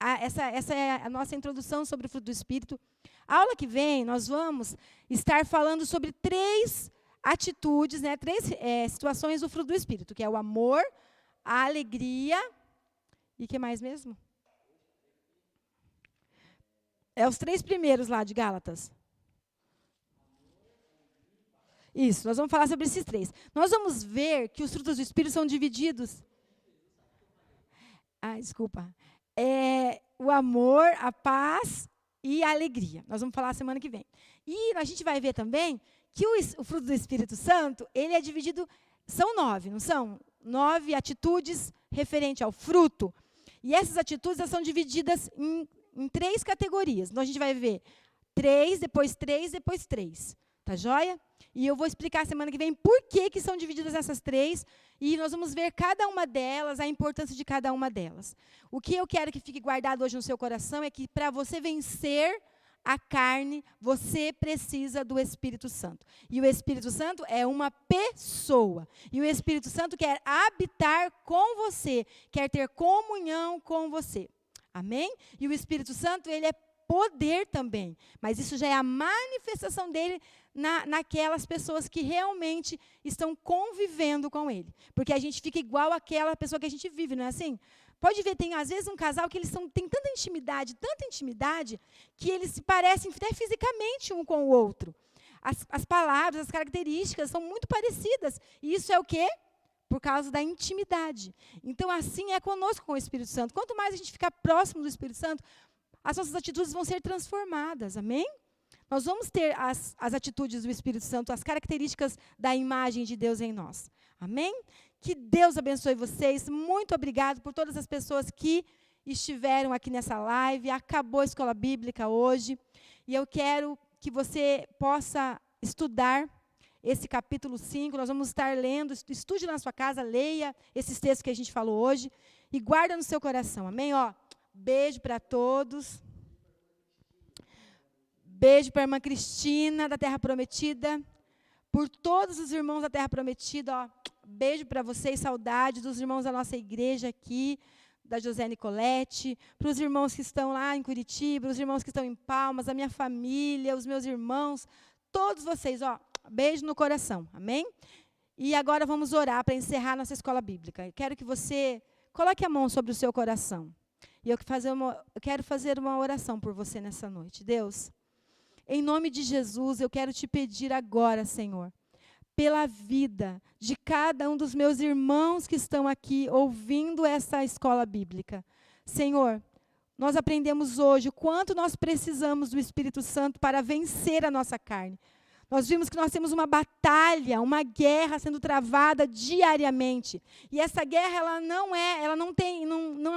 essa é a nossa introdução sobre o fruto do Espírito. A aula que vem, nós vamos estar falando sobre 3 atitudes, 3 situações do fruto do Espírito, que é o amor, a alegria e o que mais mesmo? É os 3 primeiros lá de Gálatas. Isso, nós vamos falar sobre esses 3. Nós vamos ver que os frutos do Espírito são divididos. Desculpa. O amor, a paz e a alegria. Nós vamos falar semana que vem. E a gente vai ver também que o fruto do Espírito Santo, ele é dividido, são 9, não são? 9 atitudes referente ao fruto. E essas atitudes elas são divididas em 3 categorias. Então, a gente vai ver 3, depois 3, depois 3. Tá joia? E eu vou explicar semana que vem por que são divididas essas 3. E nós vamos ver cada uma delas, a importância de cada uma delas. O que eu quero que fique guardado hoje no seu coração é que para você vencer a carne, você precisa do Espírito Santo. E o Espírito Santo é uma pessoa. E o Espírito Santo quer habitar com você, quer ter comunhão com você. Amém? E o Espírito Santo, ele é poder também. Mas isso já é a manifestação dele naquelas pessoas que realmente estão convivendo com ele. Porque a gente fica igual àquela pessoa que a gente vive, não é assim? Pode ver, tem às vezes um casal que eles têm tanta intimidade, que eles se parecem até fisicamente um com o outro. As palavras, as características são muito parecidas. E isso é o quê? Por causa da intimidade. Então, assim é conosco com o Espírito Santo. Quanto mais a gente ficar próximo do Espírito Santo, as nossas atitudes vão ser transformadas. Amém? Nós vamos ter as atitudes do Espírito Santo, as características da imagem de Deus em nós. Amém? Que Deus abençoe vocês. Muito obrigado por todas as pessoas que estiveram aqui nessa live. Acabou a escola bíblica hoje. E eu quero que você possa estudar esse capítulo 5. Nós vamos estar lendo. Estude na sua casa, leia esses textos que a gente falou hoje. E guarda no seu coração. Amém? Beijo para todos. Beijo para a irmã Cristina, da Terra Prometida. Por todos os irmãos da Terra Prometida, beijo para vocês, saudade dos irmãos da nossa igreja aqui, da José Nicolete, para os irmãos que estão lá em Curitiba, os irmãos que estão em Palmas, a minha família, os meus irmãos, todos vocês, beijo no coração, amém? E agora vamos orar para encerrar nossa escola bíblica. Eu quero que você coloque a mão sobre o seu coração. E eu quero fazer uma oração por você nessa noite. Deus, em nome de Jesus, eu quero te pedir agora, Senhor, pela vida de cada um dos meus irmãos que estão aqui ouvindo essa escola bíblica. Senhor, nós aprendemos hoje o quanto nós precisamos do Espírito Santo para vencer a nossa carne. Nós vimos que nós temos uma batalha, uma guerra sendo travada diariamente. E essa guerra, ela não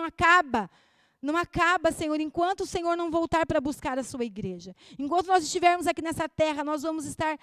acaba. Não acaba, Senhor, enquanto o Senhor não voltar para buscar a sua igreja. Enquanto nós estivermos aqui nessa terra, nós vamos estar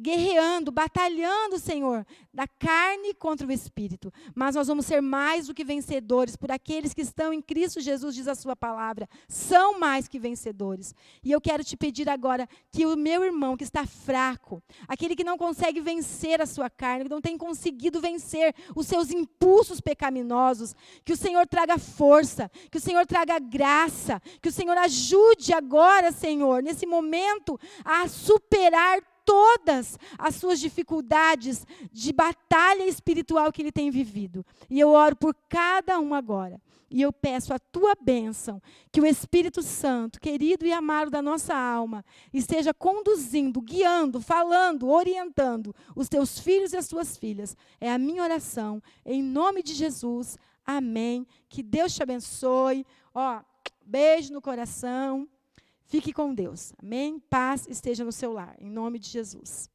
guerreando, batalhando, Senhor, da carne contra o Espírito. Mas nós vamos ser mais do que vencedores por aqueles que estão em Cristo Jesus, diz a sua palavra. São mais que vencedores. E eu quero te pedir agora que o meu irmão que está fraco, aquele que não consegue vencer a sua carne, que não tem conseguido vencer os seus impulsos pecaminosos, que o Senhor traga força, que o Senhor traga graça, que o Senhor ajude agora, Senhor, nesse momento, a superar todas as suas dificuldades de batalha espiritual que ele tem vivido. E eu oro por cada um agora. E eu peço a tua bênção, que o Espírito Santo, querido e amado da nossa alma, esteja conduzindo, guiando, falando, orientando os teus filhos e as tuas filhas. É a minha oração, em nome de Jesus. Amém. Que Deus te abençoe. Ó, beijo no coração. Fique com Deus. Amém. Paz esteja no seu lar, em nome de Jesus.